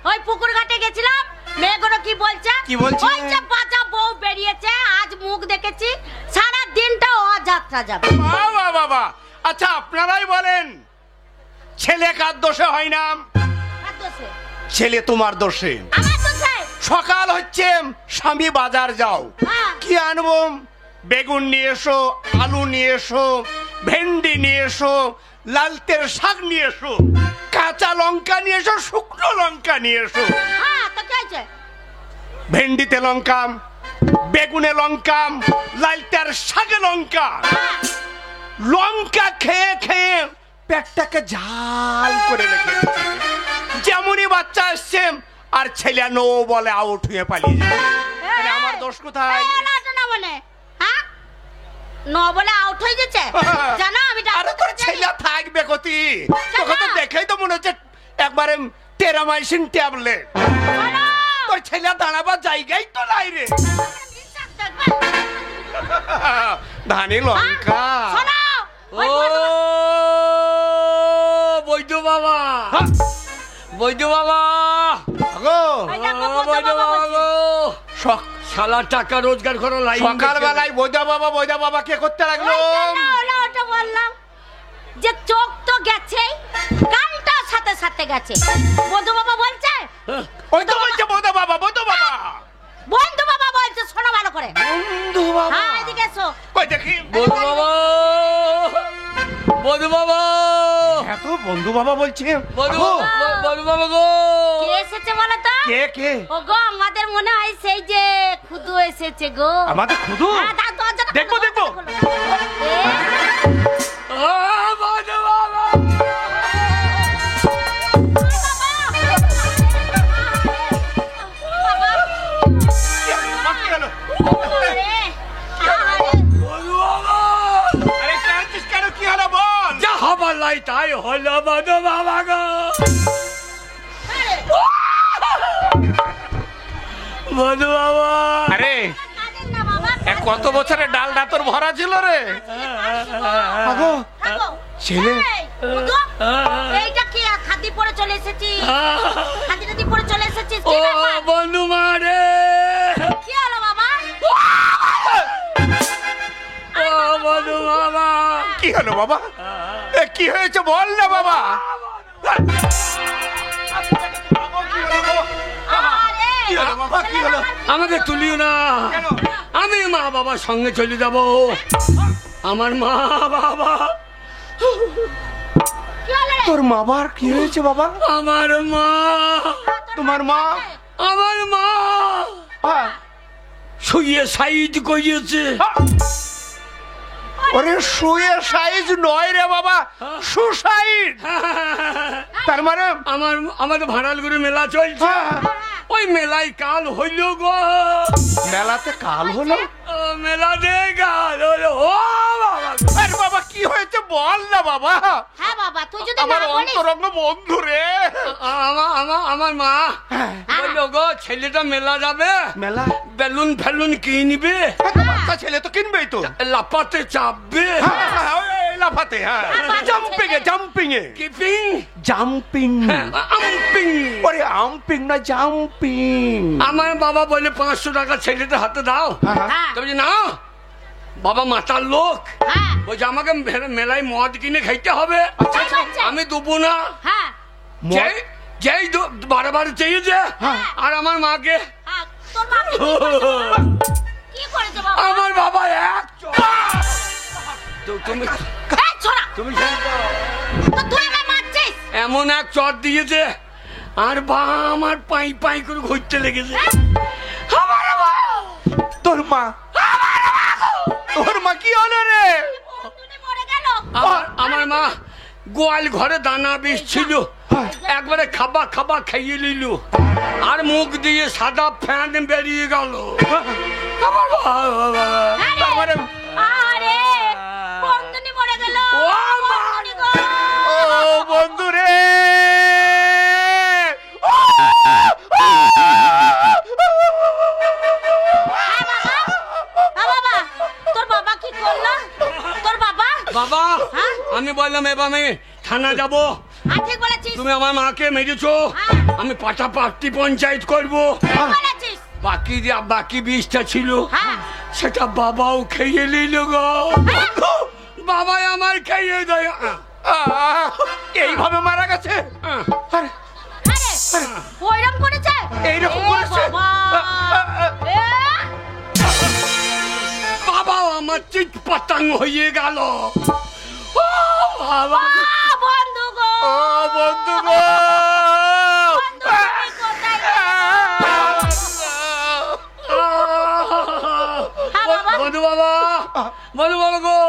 Speaker 3: ওই পুকুর ঘাটে গেছিলাম, মেয়েগুলো কি বলছে?
Speaker 4: কি বলছে?
Speaker 3: ওই যে বাজা বউ বেরিয়েছে, আজ মুখ দেখেছি, সারা দিনটা অযাত্রা যাবে।
Speaker 4: বাবা বাবা, আচ্ছা আপনারাই বলেন, ছেলে কার দোষে হয় না?
Speaker 3: কার দোষে?
Speaker 4: ছেলে তোমার দোষে।
Speaker 3: আমার দোষে?
Speaker 4: সকাল হচ্ছে, স্বামী বাজার যাও,
Speaker 3: হ্যাঁ।
Speaker 4: কি আনবো? বেগুন নিয়ে এসো, আলু নিয়ে এসো, ভেন্ডি নিয়ে এসো, লালতের শাক নিয়ে এসো, কাঁচা লঙ্কা নিয়ে এসো, শুকনো লঙ্কা নিয়ে এসো।
Speaker 3: হ্যাঁ, তো কি হয়েছে?
Speaker 4: ভেন্ডিতে লঙ্কা, বেগুনে লঙ্কা, লালতের শাকে লঙ্কা। লঙ্কা খেয়ে খেয়ে পেটটাকে ঝাল করে রেখে দিচ্ছে। যেমনই বাচ্চা আসছে আর ছেলে নো বলে আউট হয়ে পালিয়ে যাচ্ছে। তাহলে আমার দোষ কোথায়?
Speaker 3: না বলে, হ্যাঁ, ন বলে আউট হয়ে গেছে। জানো আমি
Speaker 4: আরে তোর ছেলে থাকবে কতি, তোকে তো দেখেই তো মনে হচ্ছে একবারে টেরামাইসিন ট্যাবলেট। তোর ছেলে দাঁড়াবার জায়গাই তো নাই রে। ধানি লঙ্কা।
Speaker 1: ও বৈদ্য বাবা, বৈদ্য বাবা
Speaker 4: গো,
Speaker 1: বৈদ্য বাবা গো, শালা টাকা রোজগার করো লাইন।
Speaker 4: সকালবেলায় বৈদা বাবা কে করতে লাগলো?
Speaker 3: ওটা বললাম যে চোখ তো গেছেই, কানটা সাথে সাথে গেছে। বন্ধু বাবা বলছে,
Speaker 4: ওই তো বলছে বৈদা বাবা, বৈদা বাবা,
Speaker 3: বন্ধু বাবা বলছে, শোনো ভালো করে।
Speaker 4: বন্ধু বাবা,
Speaker 3: হ্যাঁ, এদিকে এসো।
Speaker 4: কই দেখি।
Speaker 1: বৈদ্য বাবা, বৈদ্য বাবা,
Speaker 4: এত বন্ধু বাবা বলছে।
Speaker 1: বৈদ্য বাবা গো,
Speaker 3: কে এসেছে বলো তো?
Speaker 4: কে কে?
Speaker 3: ও গো, আমাদের মনে হয় সেই যে খুদু এসেছে গো।
Speaker 4: আমাদের খুদু?
Speaker 3: হ্যাঁ, দাও দরজাটা
Speaker 4: দেখবো,
Speaker 3: খোলো,
Speaker 4: দেখবো।
Speaker 3: খোলো, খোলো।
Speaker 1: বৈদ্য বাবা,
Speaker 4: আরে কাঁদছিস কেন, কি হলো বল?
Speaker 1: যা হবার লাই তাই হলো বৈদ্য বাবা গো। বৈদ্য বাবা,
Speaker 4: আরে কত বছরের ডালটা তোর ভরা ছিল রে। আগো, ছেলে।
Speaker 3: এইটা কি খাদি পরে চলে এসেছি? খাদি টাদি পরে চলে এসেছিস?
Speaker 1: ও
Speaker 3: কি ব্যাপার?
Speaker 1: বন্ধু মারে,
Speaker 3: কি হলো বাবা?
Speaker 1: ও বন্ধু বাবা,
Speaker 4: কি হলো বাবা? এ কি হয়েছে বল না বাবা।
Speaker 3: আরে,
Speaker 4: কি হলো বাবা, কি হলো?
Speaker 1: আমাকে তুলিও না,
Speaker 4: কেন?
Speaker 1: আমি মা বাবার সঙ্গে চলে যাব। আমার মা বাবা,
Speaker 3: কি হলো রে?
Speaker 4: তোর মাবার কি হয়েছে বাবা?
Speaker 1: আমার মা,
Speaker 4: তোমার মা?
Speaker 1: আমার মা
Speaker 4: হ্যাঁ।
Speaker 1: শুয়ে সাইড করিয়েছে।
Speaker 4: ওরে শুয়ে সাইজ নয় রে বাবা, সুসাইড। তার মানে
Speaker 1: আমাদের ভাড়ালগুড়ি মেলা চলছে, ওই মেলায় কাল হইল গো।
Speaker 4: মেলাতে কাল হলো?
Speaker 1: মেলাতে কাল হলো। ও বাবা,
Speaker 4: আরে বাবা কি হয়েছে বল না বাবা।
Speaker 3: হ্যাঁ বাবা, তুই যদি
Speaker 4: আমার
Speaker 3: না বলিস।
Speaker 4: অন্তরঙ্গ বন্ধু রে।
Speaker 1: আমার মা বললো গো, ছেলেটা মেলা যাবে,
Speaker 4: মেলা
Speaker 1: বেলুন ফেলুন কিনবে,
Speaker 4: বাচ্চা ছেলে তো কিনবেই তো।
Speaker 1: লাপাতে চাপবে,
Speaker 4: লাফাতে, হ্যাঁ, জাম্পিং এ, জাম্পিং এ,
Speaker 1: কিপিং,
Speaker 4: জাম্পিং,
Speaker 1: আম্পিং।
Speaker 4: ওরে আম্পিং না জাম্পিং।
Speaker 1: আমার বাবা বলে 500 টাকা ছেলেটার হাতে দাও।
Speaker 3: হ্যাঁ,
Speaker 1: তবে না, বাবা মাতার লোক,
Speaker 3: হ্যাঁ,
Speaker 1: বলছে আমাকে মেলায় মদ কিনে খাইতে হবে,
Speaker 3: তাই বলছে?
Speaker 1: আমি দেবো না।
Speaker 3: হ্যাঁ,
Speaker 1: যেই বারবার চেয়েছে, আর আমার মাকে,
Speaker 3: হ্যাঁ, তোর মা কি করেছে বাবা?
Speaker 1: আমার বাবা এক তুমি
Speaker 3: এই ছোড়া,
Speaker 1: তুমি
Speaker 3: তো তুই আমায় মারছিস?
Speaker 1: এমন এক চট দিয়েছে, আর বা আমার পাই পাই করে ঘুরতে লেগেছে। আমার মা,
Speaker 4: তোর মা, তোর মা কি হলো রে?
Speaker 3: তুমি মরে গেল?
Speaker 1: আমার মা গোয়াল ঘরে দানা বিষ ছিল, একবারে খাবা খাবা খাইয়ে নিল, আর মুখ দিয়ে সাদা ফ্যান বেরিয়ে গেল। আমার বাবা,
Speaker 3: আরে, আরে, বন্ধুনি মরে গেল।
Speaker 1: ও মা,
Speaker 3: বন্ধুনি গো।
Speaker 4: ও বন্ধু রে,
Speaker 1: আমি বললাম এবার আমি থানা যাবো,
Speaker 3: হ্যাঁ ঠিক বলেছিস,
Speaker 1: তুমি আমার মাকে মেরেছো, আমি পাটাপাটি পঞ্চায়েত করবো।
Speaker 3: ঠিক বলেছিস।
Speaker 1: বাকি 20টা ছিল,
Speaker 3: হ্যাঁ
Speaker 1: সেটা বাবাও খেয়ে নিল গো। বাবাই আমার খেয়ে দেয়।
Speaker 4: এইভাবে মারা গেছে? আরে,
Speaker 3: আরে ওইরকম করেছে,
Speaker 4: এইরকম করেছে?
Speaker 3: বাবা এ
Speaker 1: বাবাও আমার চিৎ পাতাং হয়ে গেল। ও বাবা,
Speaker 3: বন্ধু গো,
Speaker 4: ও বন্ধু গো,
Speaker 3: বন্ধু তুমি কোথায় গেলে?
Speaker 1: বন্ধু বাবা, বন্ধু বাবা গো,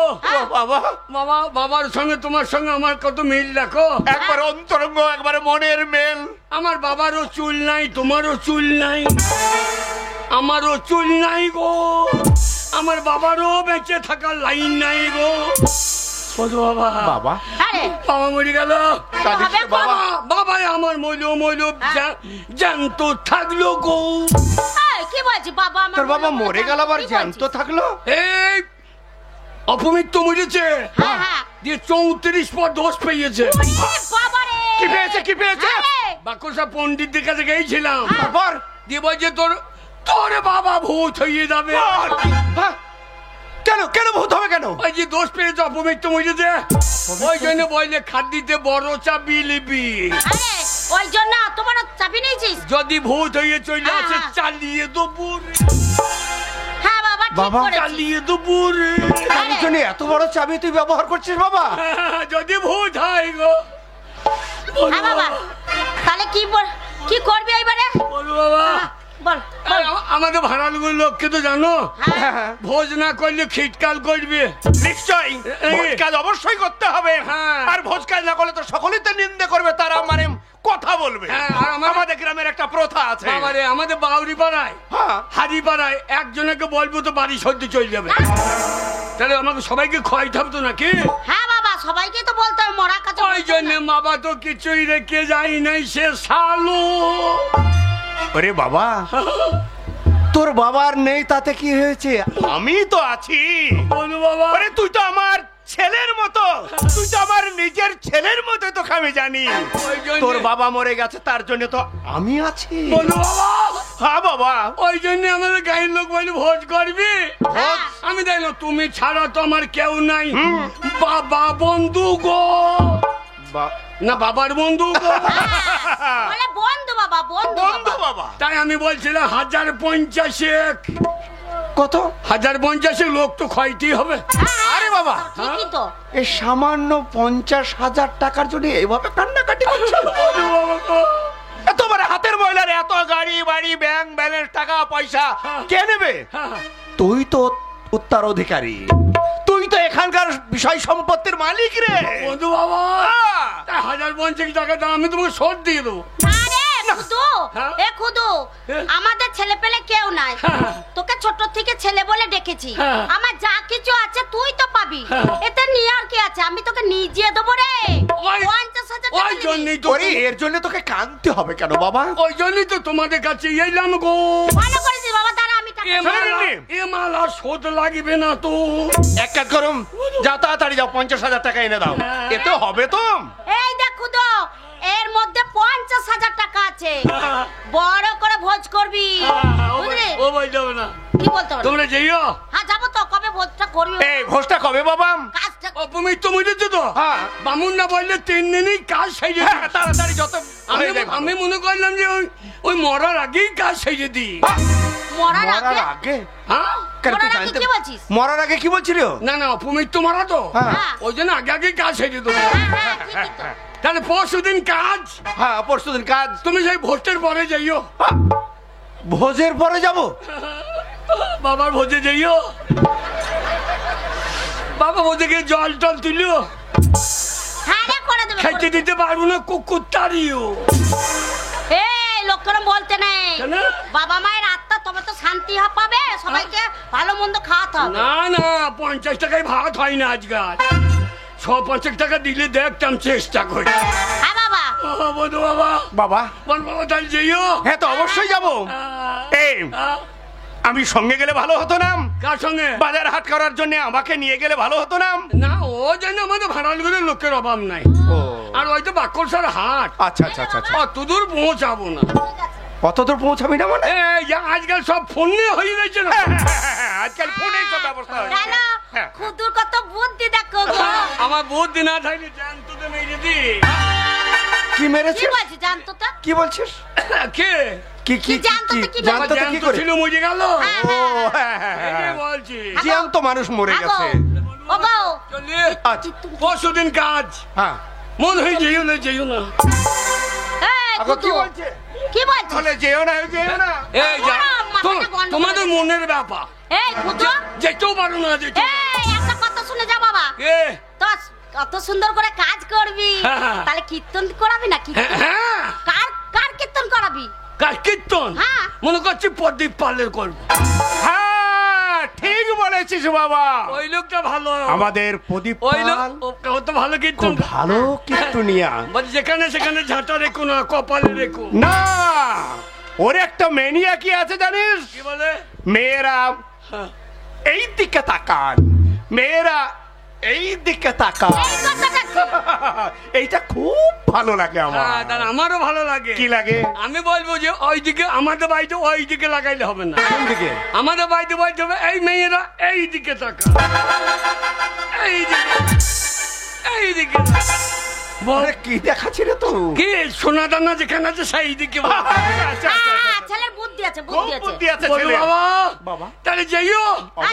Speaker 4: বাবা
Speaker 1: বাবার সঙ্গে তোমার সঙ্গে আমার কত মিল দেখো।
Speaker 4: একবার অন্তরঙ্গ, একবারে মনের মেল।
Speaker 1: আমার বাবারও চুল নাই, তোমারও চুল নাই, আমারও চুল নাই গো, আমার বাবারও বেঁচে থাকার লাইন নাই গো। বন্ধু বাবা,
Speaker 4: বাবা
Speaker 3: আরে
Speaker 1: বাবা মরে গেল।
Speaker 4: কাঁদিস রে বাবা।
Speaker 1: বাবাই আমার মইল জ্যান্ত থাকলো গো।
Speaker 3: এই, কি বলছিস বাবা? আমার
Speaker 4: তোর বাবা মরে গেল আবার
Speaker 3: কি
Speaker 4: জ্যান্ত
Speaker 3: বলছিস?
Speaker 4: থাকলো?
Speaker 1: এই অপমৃত্যু মরেছে,
Speaker 3: হ্যাঁ হ্যাঁ,
Speaker 1: দিয়ে 34 পর দোষ পেয়েছে।
Speaker 3: ওরে বাবা রে,
Speaker 4: কি পেয়েছে, কি পেয়েছে?
Speaker 3: আরে,
Speaker 1: বাকসা পণ্ডিতদের কাছে গেছিলাম,
Speaker 4: তারপর
Speaker 1: দিয়ে বলছে তোর বাবা ভূত হয়ে যাবে।
Speaker 4: হ্যাঁ, কেন কেন ভূত হবে কেন?
Speaker 1: ওই যে দোষ পেয়েছে, অপমৃত্যু মরেছে, ওই জন্য বললে খাদ্যিতে বড় চাবি লিবি,
Speaker 3: আরে ওই জন্য তোমার চাবি নিয়েছিস?
Speaker 1: যদি ভূত হয়ে চলে আসে
Speaker 3: হ্যাঁ।
Speaker 1: চালিয়ে দেবো রে,
Speaker 3: হ্যাঁ বাবা ঠিক
Speaker 4: বাবা,
Speaker 3: করেছিস।
Speaker 1: চালিয়ে দেবো রে।
Speaker 4: তার জন্য এত বড় চাবি তুই ব্যবহার করছিস বাবা?
Speaker 1: যদি ভূত হয় গো।
Speaker 3: হ্যাঁ বাবা, তাহলে কি করবি এবারে?
Speaker 1: বলো বাবা,
Speaker 3: বল বল।
Speaker 1: আমাদের ভাড়ালগুলো লোককে তো জানো,
Speaker 3: হ্যাঁ
Speaker 1: ভোজ না করলে খিটকাল করবে।
Speaker 4: নিশ্চয়ই ভোজ কাজ অবশ্যই করতে হবে।
Speaker 1: হ্যাঁ।
Speaker 4: আর ভোজ কাজ না করলে তো সকলেই তো নিন্দে করবে, তারা মানে কথা বলবে।
Speaker 1: হ্যাঁ, আর
Speaker 4: আমাদের গ্রামের একটা প্রথা আছে।
Speaker 1: বাবারে, আমাদের বাউরি পাড়ায়,
Speaker 4: হ্যাঁ।
Speaker 1: হারি পাড়ায় একজনকে বলবো তো বাড়ি সর্দি চলে যাবে। তাহলে আমাকে সবাইকে খোয়াইতে হবে তো নাকি?
Speaker 3: হ্যাঁ বাবা, সবাইকে তো বলতে হবে, মরা কাছে
Speaker 1: ওই জন্য বাবা তো কিছুই রেখে যাই নাই, সে সালু।
Speaker 4: আরে বাবা, তোর বাবার নেই তাতে কি হয়েছে? আমি তো আছি।
Speaker 1: বলো বাবা,
Speaker 4: আরে তুই তো আমার ছেলের মতো, তুই তো আমার নিজের ছেলের মতো, তোকে আমি জানি।
Speaker 1: ওই জন্য-
Speaker 4: তোর বাবা মরে গেছে, তার জন্য তো আমি আছি।
Speaker 1: বলো বাবা,
Speaker 4: হ্যাঁ বাবা।
Speaker 1: ওই জন্য আমাদের গায়ের লোক বলে ভোজ করবি।
Speaker 3: হ্যাঁ।
Speaker 1: আমি দেখলো তুমি ছাড়া তো আমার কেউ নাই, বাবা বন্ধু গো, না বাবার বন্ধু গো।
Speaker 3: বলে বন্ধু বাবা, বন্ধু
Speaker 4: বন্ধু
Speaker 3: বাবা।
Speaker 4: বাবা।
Speaker 1: তাই আমি বলছিলাম 1050
Speaker 4: কত?
Speaker 1: 1050 লোক তো খাইতেই হবে।
Speaker 3: হ্যাঁ,
Speaker 4: আরে বাবা,
Speaker 3: ঠিকই তো।
Speaker 4: এই সামান্য 50,000 টাকার জন্য এইভাবে কান্নাকাটি করছে?
Speaker 1: বলো বাবা গো।
Speaker 4: তোমার হাতের ময়লার এত গাড়ি বাড়ি ব্যাংক ব্যালেন্স টাকা পয়সা কে নেবে?
Speaker 1: হ্যাঁ,
Speaker 4: তুই তো উত্তরাধিকারী, তুই তো এখানকার বিষয় সম্পত্তির মালিক রে।
Speaker 1: বন্ধু বাবা, তাই 1050 টাকা দাম আমি তোমাকে শোধ দিয়ে দেবো।
Speaker 3: আরে খুদু,
Speaker 1: হ্যাঁ?
Speaker 3: এ খুদু,
Speaker 1: হ্যাঁ।
Speaker 3: আমাদের ছেলে পেলে কেউ নাই,
Speaker 1: হ্যাঁ।
Speaker 3: তোকে ছোট থেকে ছেলে বলে ডেকেছি,
Speaker 1: হ্যাঁ।
Speaker 3: আমার যা কিছু আছে তুই তো পাবি,
Speaker 1: হ্যাঁ।
Speaker 3: এতে নিয়ে আর কি আছে, আমি তোকে নিজে দেবো রে।
Speaker 1: ওই-
Speaker 3: 50,000 টাকা
Speaker 1: ওই
Speaker 3: নিবি।
Speaker 1: জন্যই তো
Speaker 4: ওরে, এর জন্য তোকে কাঁদতে হবে কেন বাবা?
Speaker 1: ওই জন্যই তো তোমাদের কাছে এলাম গো।
Speaker 3: ভালো করেছিস বাবা, দাঁড়া আমি টাকা
Speaker 1: এ মালা শোধ লাগবে না তো।
Speaker 4: এক কাজ করুন, যাও তাড়াতাড়ি যাও, 50,000 টাকা এনে দাও। এতে হবে তো?
Speaker 3: এই দেখ খুদু, এর মধ্যে 50,000 টাকা আছে, বড় করে ভোজ করবি, বুঝলি?
Speaker 1: ও ভাই যাবে না,
Speaker 3: কি বলতে হবে?
Speaker 1: তোমরা যেও।
Speaker 3: হ্যাঁ যাবো তো, কবে ভোজটা করবি?
Speaker 4: এই ভোজটা কবে বাবা?
Speaker 3: কাজটা
Speaker 1: অপমৃত্যু মরেছে তো,
Speaker 4: হ্যাঁ।
Speaker 1: বামুন না বললে 3 দিনই কাজ সেরে
Speaker 4: হ্যাঁ, তাড়াতাড়ি যত হয়ে যায় ভালো।
Speaker 1: আমি মনে করলাম যে ওই মরার আগেই কাজ সেরে দিই।
Speaker 3: মরার
Speaker 4: মরার
Speaker 3: আগে?
Speaker 4: আগে?
Speaker 1: হ্যাঁ,
Speaker 4: কেন তুই
Speaker 3: মরার আগে
Speaker 4: জানতে-
Speaker 3: কি বলছিস?
Speaker 4: মরার আগে কি বলছিলি?
Speaker 1: না না, অপমৃত্যু মারা তো,
Speaker 4: হ্যাঁ।
Speaker 3: হ্যাঁ।
Speaker 1: ওই জন্য আগে আগে কাজ সেরে দেবো।
Speaker 3: হ্যাঁ, ঠিকই তো।
Speaker 1: তাহলে পরশুদিন কাজ,
Speaker 4: হ্যাঁ, পরশুদিন কাজ।
Speaker 1: তুমি সেই ভোটের পরে যাইও।
Speaker 4: ভোজের পরে যাব?
Speaker 1: বাবার ভোজে যাইও, বাবা ভোজে গিয়ে জল টল তুলিও,
Speaker 3: হ্যাঁ রে, করে দেবে, করে
Speaker 1: খাইতে
Speaker 3: দেবে।
Speaker 1: দিতে পারবো না, কুকুর তাড়িও।
Speaker 3: এই লোকজন বলতে নেই,
Speaker 1: কেন?
Speaker 3: বাবা মায়ের আত্মা তবে তো শান্তি পাবে, সবাইকে ভালো মন্দ খাওয়াতে হবে।
Speaker 1: না না, 50 টাকায় ভাত হয় না আজকাল, 150 টাকা দিলে দেখতাম, চেষ্টা করি।
Speaker 3: হ্যাঁ বাবা,
Speaker 1: বন্ধু বাবা,
Speaker 4: বাবা,
Speaker 1: বল বাবা তাহলে যাইও।
Speaker 4: হ্যাঁ তো অবশ্যই যাব। এই আমি সঙ্গে গেলে ভালো হতো না?
Speaker 1: কার সঙ্গে?
Speaker 4: বাজার হাট করার জন্য আমাকে নিয়ে গেলে ভালো হতো না?
Speaker 1: না, ও যেন আমাদের ভাড়ালগুলোর লোকের অভাব নাই। আর ওই তো বাক্করসার হাট।
Speaker 4: আচ্ছা আচ্ছা আচ্ছা আচ্ছা।
Speaker 1: অত দূর পৌঁছাবো না।
Speaker 4: কত দূর পৌঁছাবি না মানে?
Speaker 1: এই যে আজকাল সব ফোন নিয়ে হয়ে যাচ্ছে না?
Speaker 4: আজকাল ফোনেই সব ব্যবস্থা হয়ে
Speaker 3: কেন খুদুর কত বুদ্ধি দেখো গো।
Speaker 1: আমার বুদ্ধি না থাকলে জানতো তো মেরে দি।
Speaker 4: কি মেরেছিস?
Speaker 3: কি বলছিস জানতো তো?
Speaker 4: কি বলছিস?
Speaker 1: কে?
Speaker 4: কি কি
Speaker 3: জানতো তো কি
Speaker 4: জানতো তো কি করে?
Speaker 1: ছিল মরে গেল।
Speaker 4: ও হ্যাঁ হ্যাঁ
Speaker 1: এই
Speaker 4: হ্যাঁ।
Speaker 1: বলছি
Speaker 4: জ্যান্ত মানুষ মরে গেছে।
Speaker 3: ও গো
Speaker 1: চলে
Speaker 4: আচ্ছা
Speaker 1: পরশুদিন কাজ।
Speaker 4: হ্যাঁ।
Speaker 1: মন হয়ে যেও না, যেও না।
Speaker 3: এই
Speaker 4: আগো কি
Speaker 3: খুদু
Speaker 4: বলছে?
Speaker 3: কি বলছিস?
Speaker 4: বলে যেও না যেও না।
Speaker 1: এই যা
Speaker 3: মাথাটা গন্ডগোল
Speaker 1: তোমাদের
Speaker 3: হয়ে
Speaker 1: মনের ব্যাপার।
Speaker 3: এই খুদু
Speaker 1: যেতেও পারো না, যেতে।
Speaker 3: এই একটা কথা শুনে যা বাবা।
Speaker 1: কে?
Speaker 3: তো কত সুন্দর করে কাজ করবি,
Speaker 1: হ্যাঁ।
Speaker 3: তাহলে কীর্তন করাবি না? কীর্তন
Speaker 1: হ্যাঁ,
Speaker 3: কার কার কীর্তন করাবি?
Speaker 1: কার কীর্তন?
Speaker 3: হ্যাঁ।
Speaker 1: মনে করছি প্রদীপ পালের করবো।
Speaker 4: হ্যাঁ ঠিক বলেছিস বাবা।
Speaker 1: ওই লোকটা ভালো।
Speaker 4: আমাদের প্রদীপ
Speaker 1: ওই লোক
Speaker 4: পাল
Speaker 1: ও তো ভালো কীর্তন।
Speaker 4: খুব ভালো কীর্তনিয়া।
Speaker 1: বল যেখানে সেখানে ঝাঁটা রেখো না, কপালে রেখো।
Speaker 4: না ওর একটা মেনিয়া কি আছে জানিস?
Speaker 1: কি বলে?
Speaker 4: মেয়েরা
Speaker 1: হ্যাঁ।
Speaker 4: এই দিকে তাকান, মেয়েরা এই দিকে তাকান।
Speaker 3: এই কথাটা কি?
Speaker 4: এইটা খুব ভালো লাগে আমার।
Speaker 1: হ্যাঁ, তাহলে আমারও ভালো লাগে।
Speaker 4: কি লাগে?
Speaker 1: আমি বলবো যে ওইদিকে, আমাদের বাড়িতে ওই দিকে লাগাইলে হবে না।
Speaker 4: কোন দিকে?
Speaker 1: আমাদের বাড়িতে বলতে হবে এই মেয়েরা এই দিকে তাকা, এই দিকে, এই দিকে। বল
Speaker 4: আরে কি দেখাচ্ছি রে তুই?
Speaker 1: কি সোনা দানা যেখানে আছে সেই দিকে বল।
Speaker 4: আচ্ছা, আচ্ছা, আচ্ছা,
Speaker 3: হ্যাঁ,
Speaker 4: আচ্ছা।
Speaker 3: ছেলের বুদ্ধি আছে,
Speaker 4: খুব
Speaker 3: বুদ্ধি আছে।
Speaker 4: বুদ্ধি আছে
Speaker 1: বলো
Speaker 4: ছেলে।
Speaker 1: বাবা,
Speaker 4: বাবা
Speaker 1: তাহলে যাইও,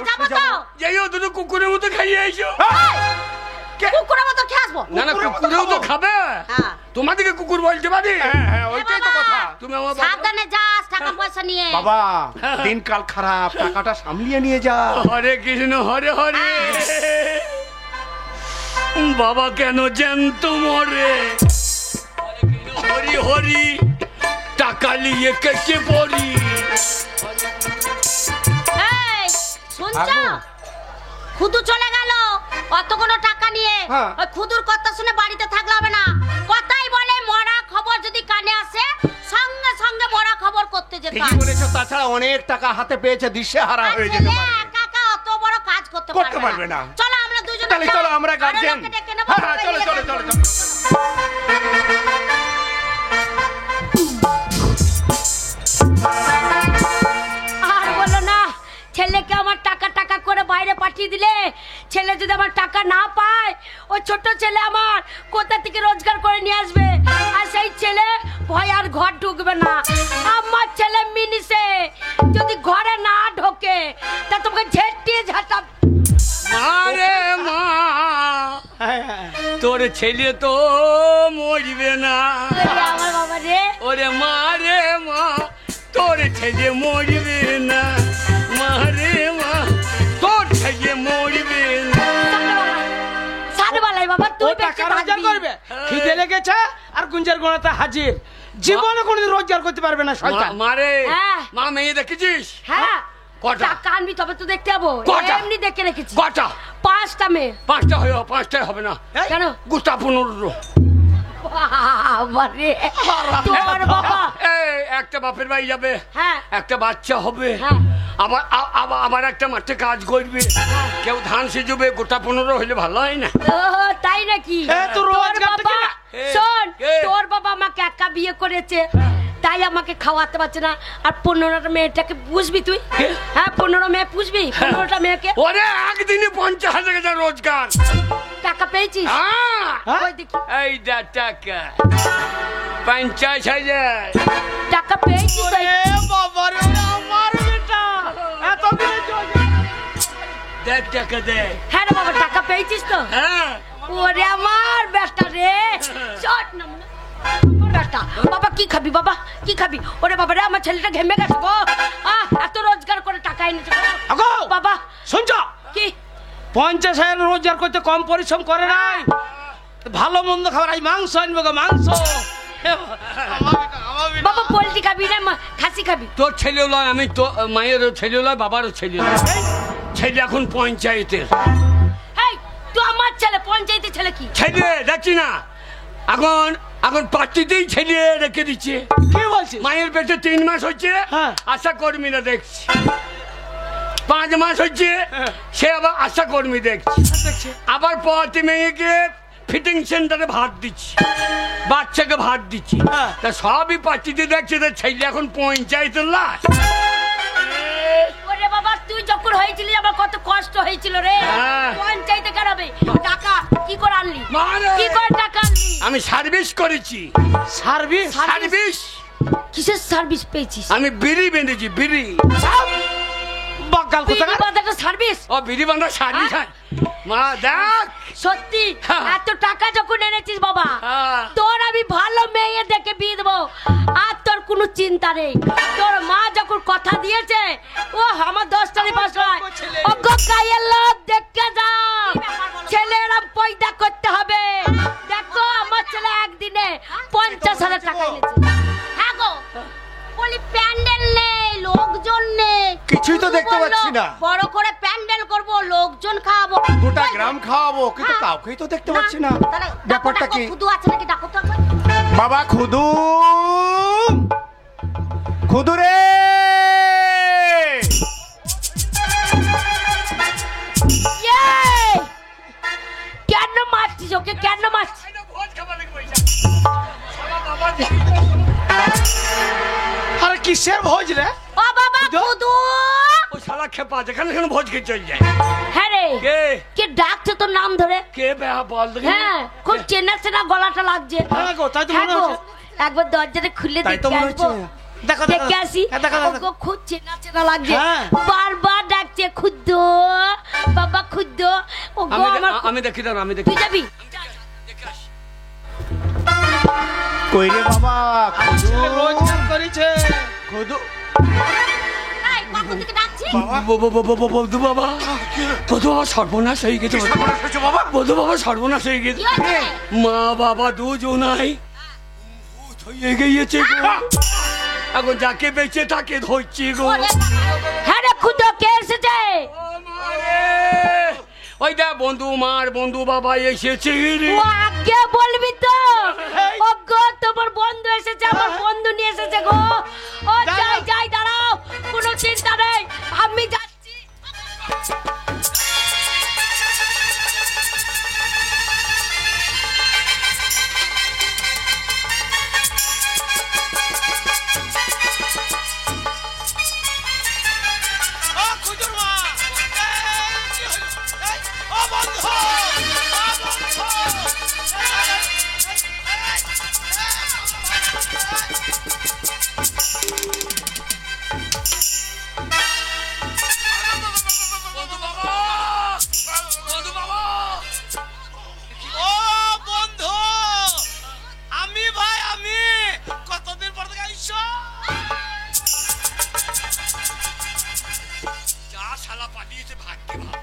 Speaker 3: যাবো
Speaker 4: অবশ্যই
Speaker 3: তো।
Speaker 4: যাবো।
Speaker 1: যাইও দুটো কুকুরের মতো খাইয়ে আইসো।
Speaker 4: কে?
Speaker 3: কুকুরের মতো খেয়ে আসবো।
Speaker 1: না না,
Speaker 4: কুকুরের মতো
Speaker 1: কুকুরেও তো
Speaker 4: খাবো।
Speaker 1: খাবে।
Speaker 3: হ্যাঁ।
Speaker 1: তোমাদেরকে কুকুর বলতে পারি?
Speaker 4: হ্যাঁ হ্যাঁ ওইটাই তো
Speaker 3: বাবা,
Speaker 4: কথা।
Speaker 1: তুমি আমার বাবা-
Speaker 3: সাবধানে যাস টাকা পয়সা নিয়ে।
Speaker 4: বাবা দিনকাল খারাপ, টাকাটা সামলিয়ে নিয়ে যা।
Speaker 1: হরে কৃষ্ণ হরে হরে। বাবা কেন জ্যান্ত মরে? হরি হরি টাকা নিয়ে কেটে পড়ি।
Speaker 3: এই শুনছ?
Speaker 4: আগো।
Speaker 3: খুদু চলে গেল অতগুলো টাকা নিয়ে।
Speaker 4: হ্যাঁ।
Speaker 3: ওই খুদুর কথা শুনে বাড়িতে থাকলে হবে না। কথাই বলে মরা খবর যদি কানে আসে সঙ্গে সঙ্গে মরা খবর করতে যেতে
Speaker 4: ঠিকই
Speaker 3: হয়।
Speaker 4: বলেছো, তাছাড়া অনেক টাকা হাতে পেয়েছে, দিশে হারা
Speaker 3: আর
Speaker 4: হয়ে যেতে
Speaker 3: ছেলে
Speaker 4: পারে।
Speaker 3: একা একা অত বড় কাজ করতে
Speaker 4: করতে পারবে না।
Speaker 3: চলো আমরা দুজনে
Speaker 4: তাহলে চলো আমরা গার্জেন। হ্যাঁ চলো চলো চলো চলো।
Speaker 3: আর বলো না, ছেলেকে আমার টাকা টাকা করে বাইরে পাঠিয়ে দিলে ছেলে যদি আমার টাকা না পায়, ওই ছোট ছেলে আমার কোথা থেকে রোজগার করে নিয়ে আসবে? আর সেই ছেলে ভয় আর ঘর ঢুকবে না। আমার ছেলে মিনিসে যদি ঘরে না ঢোকে তা তোমাকে ঝেঁটিয়ে ঝাঁটা।
Speaker 1: মারে মা, তোর ছেলে তো মরবে না।
Speaker 3: আমার বাবা রে,
Speaker 1: ওরে মারে মা, তোর ছেলে মরবে না। মারে মা, তোর ছেলে মরবে না।
Speaker 3: সানবালাই বাবা
Speaker 2: ও
Speaker 3: তুই
Speaker 2: টাকা রোজগার করবে, খিদে লেগেছে আর গুঞ্জার গোনাতে হাজির। জীবনে কোনোদিন রোজগার করতে পারবে না শয়তান।
Speaker 1: মারে
Speaker 3: হ্যাঁ।
Speaker 1: মা, মেয়ে দেখেছিস?
Speaker 3: হ্যাঁ
Speaker 1: কটা?
Speaker 3: টাকা আনবি তবে তো দেখতে যাবো।
Speaker 1: কটা?
Speaker 3: এমনি দেখে রেখেছি
Speaker 1: কটা?
Speaker 3: 5টা মেয়ে।
Speaker 1: 5টা হয়ে 5টাই হবে না।
Speaker 2: এই,
Speaker 3: কেন?
Speaker 1: গোটা 15।
Speaker 3: বাবারে, তোর বাবা।
Speaker 1: এই একটা বাপের বাড়ি যাবে,
Speaker 3: হ্যাঁ
Speaker 1: একটা বাচ্চা হবে,
Speaker 3: হ্যাঁ।
Speaker 1: আবার আবার একটা মাঠে কাজ করবে, কেউ ধান সিজবে, গোটা 15 হলে ভালো হয় না?
Speaker 3: ও, তাই নাকি?
Speaker 2: এ, তো
Speaker 3: তোর
Speaker 2: রোজগার
Speaker 3: বাবা,
Speaker 2: থেকে না।
Speaker 3: শোন,
Speaker 1: এ।
Speaker 3: তোর বাবা আমাকে একা বিয়ে করেছে, তাই আমাকে খাওয়াতে পারছে না। আর 15টা মেয়েটাকে পুষবি তুই? হ্যাঁ 15 মেয়ে পুষবি? 15টা মেয়েকে
Speaker 1: ওরে একদিনে 50,000 টাকা রোজগার।
Speaker 3: টাকা পেয়েছিস?
Speaker 1: হ্যাঁ,
Speaker 3: ওই দেখি
Speaker 1: এই দা টাকা 50,000।
Speaker 3: টাকা পেয়েছিস তো?
Speaker 2: ওরে বাবা রে, আমার বেটা এতদিনে
Speaker 1: দেখ টাকা দে।
Speaker 3: হ্যাঁ রে বাবা, টাকা পেয়েছিস তো?
Speaker 1: হ্যাঁ,
Speaker 3: ওরে আমার বেটা রে, শট না মনে। বেটা বাবা কি খাবি? বাবা কি খাবি? ওরে বাবা রে, আমার ছেলেটা ঘেমে গেছে গো। এত রোজগার করে টাকা এনেছে গো।
Speaker 2: আগো
Speaker 3: বাবা
Speaker 2: শুনছ,
Speaker 3: কি
Speaker 2: 50,000 রোজগার করতে কম পরিশ্রম করে নাই। ভালো মন্দ খাবার, আজ মাংস আনবে গো, মাংস।
Speaker 3: বাবা পোল্ট্রি খাবি না খাসি খাবি?
Speaker 1: তোর ছেলেও লয়, আমি তো মায়েরও ছেলে লয়, বাবারও ছেলে লয়। ছেলে এখন পঞ্চায়েতের
Speaker 3: এই তো আমার ছেলে পঞ্চায়েতের ছেলে কি?
Speaker 1: ছেলে দেখছি না এখন। এখন পার্টিতেই ছেড়ে রেখে দিচ্ছে।
Speaker 2: কি বলছিস?
Speaker 1: মায়ের পেটে 3 মাস হচ্ছে,
Speaker 2: হ্যাঁ।
Speaker 1: আশা কর্মীরা দেখছি। 5 মাস হচ্ছে, সে আবার আশা কর্মী দেখছি। আবার পরটি মেয়েকে ফিটিং সেন্টারে ভাত দিচ্ছি, বাচ্চাকে ভাত দিচ্ছি।
Speaker 2: হ্যাঁ।
Speaker 1: তা সবই পার্টিতে দেখছে, তার ছেলে এখন পঞ্চায়েতের লাশ।
Speaker 3: ওরে বাবা, তুই যখন হয়েছিলি আমার কত কষ্ট হয়েছিল রে।
Speaker 1: হ্যাঁ।
Speaker 3: পঞ্চায়েতে কারাবে টাকা কি করে আনলি?
Speaker 1: মানে?
Speaker 3: কি করে টাকা আনলি?
Speaker 1: আমি সার্ভিস করেছি।
Speaker 2: সার্ভিস?
Speaker 1: সার্ভিস?
Speaker 3: কিসের সার্ভিস পেয়েছিস?
Speaker 1: আমি বিড়ি বেঁধেছি, বিড়ি।
Speaker 2: বাগাল
Speaker 3: বিড়ি
Speaker 2: কোথাকার?
Speaker 3: বাঁধাকে সার্ভিস?
Speaker 1: ও বিড়ি বাঁধা সার্ভিস। মা দেখ,
Speaker 3: সত্যি
Speaker 1: হ্যাঁ।
Speaker 3: এত টাকা যখন এনেছিস বাবা,
Speaker 1: হ্যাঁ।
Speaker 3: তোর আমি ভালো মেয়ে দেখে বিয়ে দেবো, আর তোর কোনো চিন্তা নেই। তোর মা যখন কথা দিয়েছে, ও আমার 10টারই পাশ নয়, ও গো গায়ের লোক দেখে যাও, ছেলেরা পয়দা করতে হবে। দেখো আমার ছেলে একদিনে 50,000 টাকা এনেছে। হ্যাঁ গো, বলি প্যান্ডেল নেই, লোকজন নেই,
Speaker 4: কিছুই তো দেখতে পাচ্ছি না।
Speaker 3: বড় করে প্যান্ডেল করব, লোকজন খাওয়াবো,
Speaker 4: গোটা গ্রাম খাওয়াবো, কিন্তু কাউকেই তো দেখতে পাচ্ছি না।
Speaker 3: তাহলে
Speaker 4: ব্যাপারটা
Speaker 3: ডাকো,
Speaker 4: কি?
Speaker 3: ডাকো, খুদু আছে নাকি? ডাকো তো একবার।
Speaker 4: বাবা খুদু, খুদু রে,
Speaker 3: ইয়ে! কেন মারছিস ওকে? কেন মারছিস?
Speaker 2: আরে কিসের ভোজ রে?
Speaker 3: ও বাবা
Speaker 2: খুদু?
Speaker 3: খুদু!
Speaker 1: ও শালা খেপা, যেখানে সেখানে ভোজ খেয়ে চলে যায়।
Speaker 3: হ্যাঁ রে,
Speaker 1: কে?
Speaker 3: কে ডাকছে তোর নাম ধরে?
Speaker 1: কে বেহা বল দেখি।
Speaker 3: হ্যাঁ, খুব চেনা চেনা গলাটা লাগছে।
Speaker 2: হ্যাঁ গো, তাই তো
Speaker 3: হ্যাঁ
Speaker 2: মনে
Speaker 3: গো,
Speaker 2: হচ্ছে।
Speaker 3: একবার দরজাটা খুলে
Speaker 4: তাই তো
Speaker 3: দেখে
Speaker 4: মনে
Speaker 3: আসবো।
Speaker 4: হচ্ছে।
Speaker 2: দেখো, দেখো,
Speaker 3: দেখে আসি।
Speaker 2: হ্যাঁ, দেখো, দেখো।
Speaker 3: ওগো, খুব চেনা চেনা লাগছে।
Speaker 2: হ্যাঁ।
Speaker 3: বারবার ডাকছে খুদ্দু, বাবা খুদ্দু। ওগো আমার,
Speaker 1: আমি দেখি, দাঁড়া আমি দেখি।
Speaker 3: তুই যাবি?
Speaker 4: কই রে বাবা খুদু,
Speaker 2: ছেলে রোজগার করেছে।
Speaker 4: খুদু
Speaker 3: এই, কখন থেকে ডাকছি?
Speaker 1: বধু বাবা, বধু বাবা সর্বনাশ হয়ে গেছে।
Speaker 4: বাবা
Speaker 1: বধু বাবা সর্বনাশ হয়ে গেছে।
Speaker 3: কি হয়েছে?
Speaker 1: মা বাবা দুজনাই ভূত হয়ে গিয়েছে গো। এখন যাকে বেঁচে তাকে ধরছি গো।
Speaker 3: ওরে বাবা। হ্যাঁ রে খুদ্দু, কে এসেছে?
Speaker 1: ওই দেখ বন্ধু মার বন্ধু বাবা এসেছে রে।
Speaker 3: ও আগে বলবি তো। ও গো, তোমার বন্ধু এসেছে, আমার বন্ধু নিয়ে এসেছে গো। ও যাই যাই, দাঁড়াও, কোনো চিন্তা নেই, আমি যাচ্ছি।
Speaker 2: ও খুদুর মা, কি হলো? ও বন্ধু, ও বন্ধু, আমি ভাই, আমি কতদিন পর থেকে আইছো?
Speaker 1: যা শালা পালিয়েছে ভাগ্যে ভাব।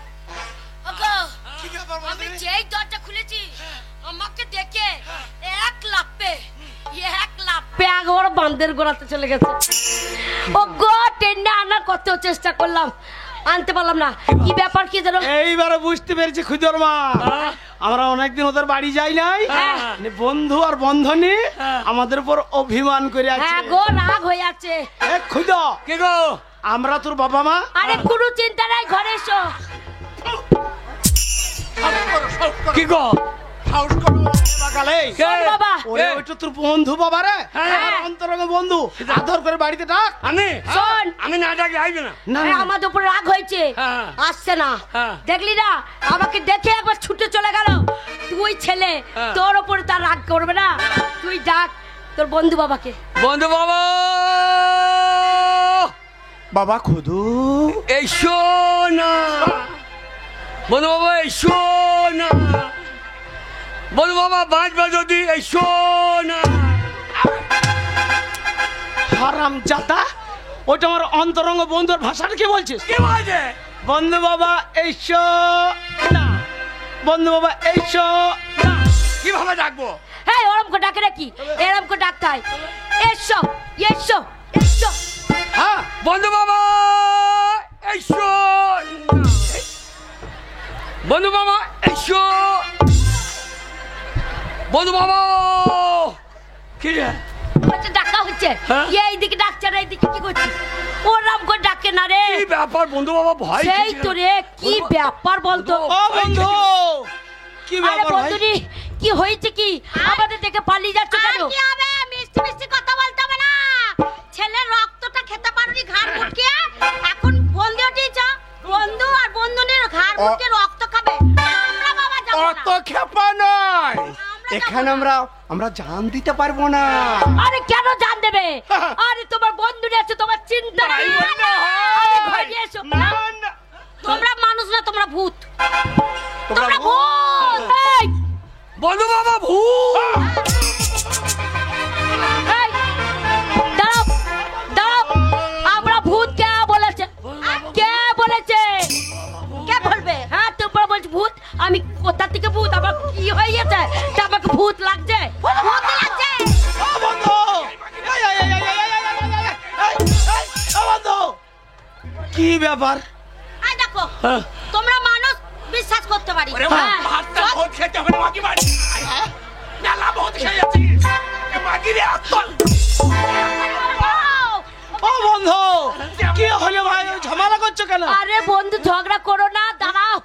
Speaker 3: ও গো,
Speaker 2: কি ব্যাপার
Speaker 3: আমি
Speaker 2: বন্ধু?
Speaker 3: যেই দরজা খুলেছি, আমাকে দেখে এক লাফে একবার বান্দের গোড়াতে চলে গেছে। ও গো, টেনে আনার কত চেষ্টা করলাম, আনতে পারলাম না। কি ব্যাপার কি জানো?
Speaker 2: এইবারে বুঝতে পেরেছি খুদুর মা, আমরা অনেকদিন ওদের বাড়ি যাই নাই।
Speaker 3: হ্যাঁ।
Speaker 2: মানে বন্ধু আর বন্ধনী আমাদের উপর অভিমান করে আছে।
Speaker 3: হ্যাঁ গো, রাগ হয়ে আছে।
Speaker 2: এ খুদো,
Speaker 1: কে গো?
Speaker 2: আমরা তোর বাবা মা।
Speaker 3: আরে কোনো চিন্তা নাই, ঘরে এসো।
Speaker 1: কি গো?
Speaker 4: সাহস করো
Speaker 2: বাগালে
Speaker 1: কে?
Speaker 3: শোন বাবা,
Speaker 2: ওরে, ওইটা তোর বন্ধু বাবা রে।
Speaker 1: হ্যাঁ।
Speaker 2: আমার অন্তরঙ্গ বন্ধু, আদর করে বাড়িতে ডাক।
Speaker 1: আমি
Speaker 3: শোন।
Speaker 1: আমি না ডাকে আইবে না।
Speaker 2: না
Speaker 3: আরে
Speaker 2: না,
Speaker 3: আমাদের উপর রাগ হয়েছে,
Speaker 1: হ্যাঁ।
Speaker 3: আসছে না।
Speaker 1: হ্যাঁ।
Speaker 3: দেখলি না, আমাকে দেখে একবার ছুটে চলে গেল। তুই ছেলে,
Speaker 1: হ্যাঁ।
Speaker 3: তোর উপরে তার রাগ করবে না। তুই ডাক তোর বন্ধু বাবাকে।
Speaker 1: বন্ধু বাবা
Speaker 4: বাবা খুদু,
Speaker 1: এসো না। বন্ধু বাবা এসো না। বন্ধু বাবা বাঁচবা যদি, এসো না।
Speaker 2: হারাম জাদা, ওইটা আমার অন্তরঙ্গ বন্ধুর ভাষাটা কি বলছিস?
Speaker 1: কি বলছে?
Speaker 2: বন্ধু বাবা এইসো না, বন্ধু বাবা এইসো না।
Speaker 1: কিভাবে ডাকবো?
Speaker 3: হ্যাঁ, ওরম করে ডাকে নাকি? এরম করে ডাকতে হয়। এসো এসো এসো।
Speaker 2: হ্যাঁ,
Speaker 1: বন্ধু বাবা এসো না। বন্ধু বাবা এসো। বন্ধু বাবা কি রে?
Speaker 3: বলছে ডাকা হচ্ছে,
Speaker 1: হ্যাঁ?
Speaker 3: এইদিকে ডাকছে না, এইদিকে কি করছিস? ওরম করে ডাকে না রে।
Speaker 1: কি ব্যাপার বন্ধু বাবা, ভয়
Speaker 3: সেই
Speaker 1: কিসের?
Speaker 3: তো রে, কি ব্যাপার বলতো?
Speaker 2: ও বন্ধু কি
Speaker 3: আরে
Speaker 2: ব্যাপার ভাই?
Speaker 3: বন্ধুরি, কি হয়েছে কি? আমাদের দেখে পালিয়ে যাচ্ছে কেন?
Speaker 5: কি হবে? মিষ্টি মিষ্টি কথা বলতে হবে না। ছেলের রক্তটা খেতে পারোনি ঘাড় মুটকে, এখন বন্ধু উঠেছ। বন্ধু আর বন্ধুদের ঘাড় মুটকে রক্ত খাবে। আমরা বাবা যাব না।
Speaker 4: অত খেপা নয়, এখানে আমরা জান দিতে পারবো না।
Speaker 3: আরে কেন জান দেবে? আরে তোমার বন্ধুরা আছে, তোমার চিন্তা নেই।
Speaker 4: নাই বললে
Speaker 3: আরে
Speaker 4: হয়।
Speaker 3: ঘরে এসো।
Speaker 4: না, না।
Speaker 5: তোমরা মানুষ না, তোমরা ভূত।
Speaker 4: তোমরা
Speaker 5: তোমরা ভূত।
Speaker 3: এই,
Speaker 1: বন্ধু বাবা ভূত।
Speaker 3: এই, দাঁড়াও, দাঁড়াও। আমরা ভূত কে বলেছে? কে বলেছে?
Speaker 5: কে বলবে?
Speaker 3: হ্যাঁ, তোমরা বলছো ভূত। আমি কোথা থেকে ভূত? আমার কি হয়ে গেছে যে আমাকে ভূত লাগছে?
Speaker 5: ভূত লাগছে।
Speaker 2: ও বন্ধু এই, এই, এই, এই, এই, এই, এই, এই, এই, ও বন্ধু কি ব্যাপার?
Speaker 5: আই দেখো, তোমরা মানুষ, বিশ্বাস করতে পারি।
Speaker 3: হ্যাঁ।
Speaker 4: ভাতটা ভোট খেতে হবে মাগি বাড়ি। মেলা ভোট খেয়েছিস মাগি রে।
Speaker 2: ও বন্ধু কি হলো ভাই, ঝামেলা করছো কেন?
Speaker 3: আরে বন্ধু, ঝগড়া করো না, দাঁড়াও।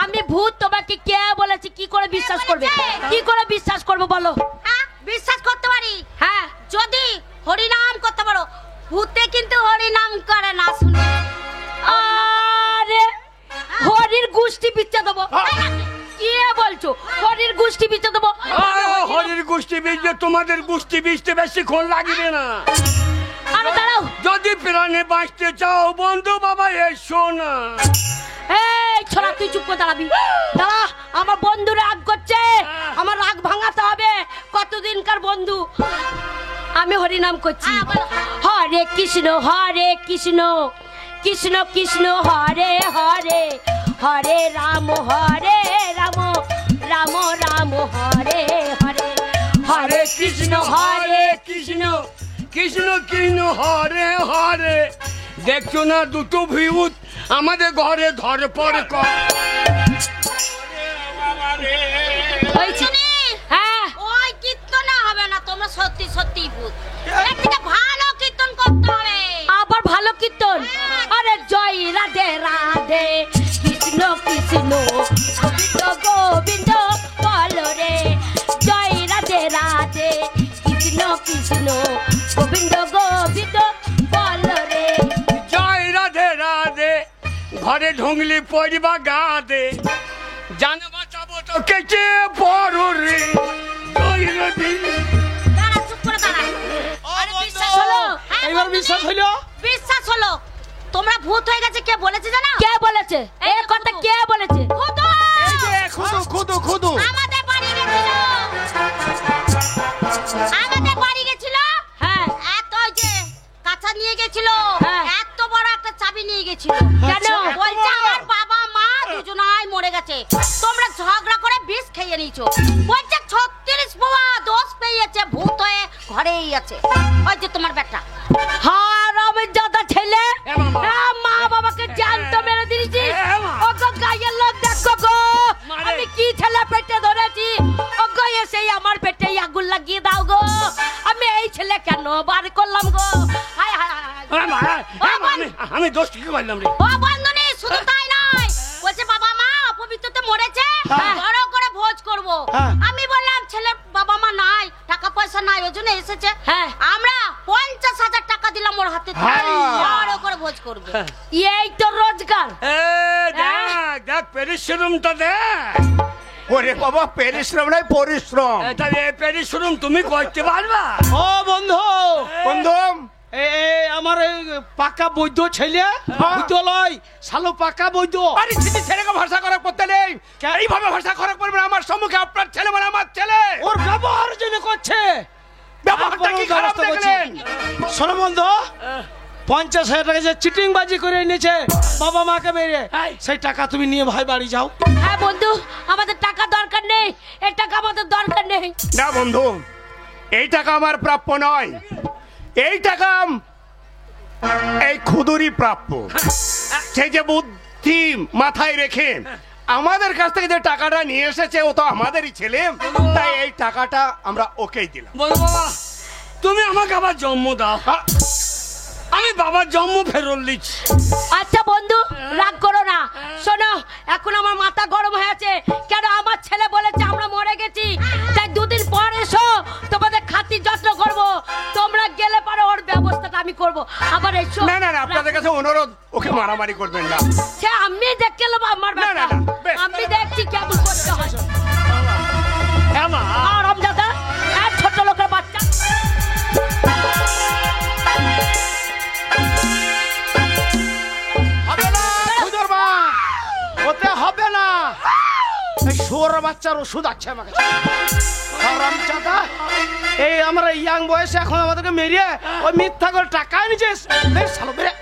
Speaker 3: আমি ভূত, তোমাকে কে বলেছে? কি করে বিশ্বাস করবে? কি করে বিশ্বাস করবো বলো?
Speaker 5: হ্যাঁ, বিশ্বাস করতে পারি
Speaker 3: হ্যাঁ,
Speaker 5: যদি হরিনাম করতে পারো। ভূতে কিন্তু হরিনাম করে না, শুনে।
Speaker 3: আরে হরির গোষ্ঠী বিচ্ছা দেবো। কে বলছো? হরির গোষ্ঠী বিচ্ছা দেবো?
Speaker 1: হরির গোষ্ঠী বীজে তোমাদের গোষ্ঠী বীজতে বেশিক্ষণ লাগবে না।
Speaker 3: আরে দাঁড়াও।
Speaker 1: যদি প্রাণে বাঁচতে চাও বন্ধু বাবা এসো না।
Speaker 3: এই ছোড়া, তুই চুপ করে দাঁড়াবি। দাঁড়া, আমার বন্ধু রাগ করছে, আমার রাগ ভাঙাতে হবে। কতদিনকার বন্ধু। আমি হরিনাম করছি। হরে কৃষ্ণ কৃষ্ণ কৃষ্ণ হরে হরে, হরে রাম রাম রাম হরে হরে, হরে কৃষ্ণ
Speaker 1: কৃষ্ণ কৃষ্ণ কৃষ্ণ হরে হরে। দেখছো না দুটো ভূত আমাদের ঘরে ধরে পড়ে
Speaker 3: হয়েছে। হ্যাঁ,
Speaker 5: ওই কীর্তনে হবে না, তোমরা সত্যি সত্যি ভূত। এর থেকে ভালো কীর্তন করতে হবে।
Speaker 3: আবার ভালো কীর্তন। আরে জয় রাধে রাধে, কৃষ্ণ কৃষ্ণ গোবিন্দ গোবিন্দ বলো রে। জয় রাধে রাধে, কৃষ্ণ কৃষ্ণ গোবিন্দ গোবিন্দ বলো রে।
Speaker 1: জয় রাধে রাধে, ঘরে ঢুংলি পরিবা গাদে, জান বাঁচাবো তো কেটে বড় রে। জয় রাধে।
Speaker 5: দাঁড়া, চুপ করে দাঁড়া। আরে বিশ্বাস হলো? হ্যাঁ,
Speaker 2: এবার
Speaker 5: বন্ধুজি,
Speaker 2: বিশ্বাস হইলো?
Speaker 5: বিশ্বাস হলো। তোমরা ভূত হয়ে গেছে, কে বলেছে জানো?
Speaker 3: কে বলেছে এই কথা? কে বলেছে?
Speaker 5: খুদু।
Speaker 4: খুদু
Speaker 5: আমাদের বাড়ি গেছিল। আমাদের বাড়ি গেছিল।
Speaker 3: হ্যাঁ,
Speaker 5: এত ওই যে কাঁচা নিয়ে গেছিল,
Speaker 3: হ্যাঁ।
Speaker 5: এত বড় একটা চাবি নিয়ে গেছিল।
Speaker 3: কেন?
Speaker 5: বলছে আমার বাবা মা দুজনাই মরে গেছে, তোমরা ঝগড়া করে বিষ খেয়ে নিয়েছো। বলছে 36 পোয়া দোষ পেয়েছে, ভূত হয়ে ঘরেই আছে। ওই যে তোমার বেটা।
Speaker 3: হারামের জাদা ছেলে।
Speaker 1: এ বাবা।
Speaker 3: মা বাবাকে জ্যান্ত মেরে দিয়েছি।
Speaker 1: এ মা।
Speaker 3: ও গো গায়ের লোক, দেখো গো
Speaker 1: মারে।
Speaker 3: আমি কি ছেলে পেটে ধরেছি। ও গো এসে আমার পেটে আগুন লাগিয়ে দাও গো। আমি এই ছেলে কেন বার করলাম গো? হায় হায় হায়।
Speaker 1: আমি দোষ কি করলাম রে?
Speaker 5: ও বন্ধনী, শুধু তাই নয়, বলছে বাবা মা অপবিত্রতে মরেছে, বড় করে ভোজ করব।
Speaker 2: হ্যাঁ।
Speaker 5: আমি বললাম ছেলে বাবা মা নাই, টাকা পয়সা নাই, ওই জন্য এসেছে।
Speaker 3: হ্যাঁ।
Speaker 5: আমরা 50,000 টাকা দিলাম ওর হাতে, বড় করে ভোজ করব।
Speaker 3: এই তো রোজগার।
Speaker 1: দেখ পরিশ্রমটা দেখ।
Speaker 4: ওরে বাবা, পরিশ্রম নাই পরিশ্রম।
Speaker 1: তাহলে এই পরিশ্রম তুমি করতে পারবা?
Speaker 2: ও বন্ধু
Speaker 4: বন্ধু
Speaker 2: আমার এই পাকা বৈদ্য ছেলে, বৈদ্য লয় শালো, পাকা বৈদ্য।
Speaker 4: আরে ছেলেকে ভাষা খারাপ করতে নেই, এইভাবে ভাষা খারাপ করবে না আমার সম্মুখে। আপনার ছেলে মানে আমার ছেলে,
Speaker 2: ওর ব্যবহার জন্য করছে।
Speaker 4: ব্যবহারটা কি খারাপ দেখলেন?
Speaker 2: শোনো বন্ধু, 50,000 টাকা যে চিটিং বাজি করে এনেছে বাবা মাকে মেরে, সেই টাকা তুমি নিয়ে ভাই বাড়ি যাও।
Speaker 3: হ্যাঁ বন্ধু, আমাদের টাকা দরকার নেই, এই টাকা আমাদের দরকার নেই।
Speaker 4: না বন্ধু, এই টাকা আমার প্রাপ্য নয়। এই টাকা এই খুদুরি প্রাপ্য। সেই যে বুদ্ধি মাথায় রেখে আমাদের কাছ থেকে যে টাকাটা নিয়ে এসেছে, ও তো আমাদেরই ছেলে, তাই এই টাকাটা আমরা ওকেই দিলাম।
Speaker 1: বলো বাবা, তুমি আমাকে আবার জন্ম দাও, আমি বাবার জন্ম ফেরত নিচ্ছি।
Speaker 3: আচ্ছা বন্ধু রাগ করো না, শোনো এখন আমার মাথা গরম হয়ে আছে। কেন আমার ছেলে বলেছে আমরা মরে গেছি, তাই দুদিন পর এসো, তোমাদের খাতির যত্ন করব। তোমরা গেলে পারো ওর ব্যবস্থাটা আমি করব। আবার এসো।
Speaker 4: না না না, আপনাদের কাছে অনুরোধ, ওকে মারামারি করবেন না।
Speaker 3: সে আমি দেখে নেবো আমার
Speaker 4: না, না,
Speaker 3: ব্যাপার,
Speaker 4: না, বেশ।
Speaker 3: আমি দেখছি কেমন করতে হয়।
Speaker 1: হ্যাঁ মা,
Speaker 3: আর রমজাদা এক ছোট লোকের বাচ্চা।
Speaker 2: হবে না খুদর মা, ওতে হবে না। এই শুয়োর বাচ্চার ওষুধ আছে আমার কাছে। হারামজাদা, এই আমরা ইয়াং বয়সে এখন আমাদেরকে মেরিয়ে ওই মিথ্যা করে টাকা নিয়েছিস। বেশ ভালো বেরে।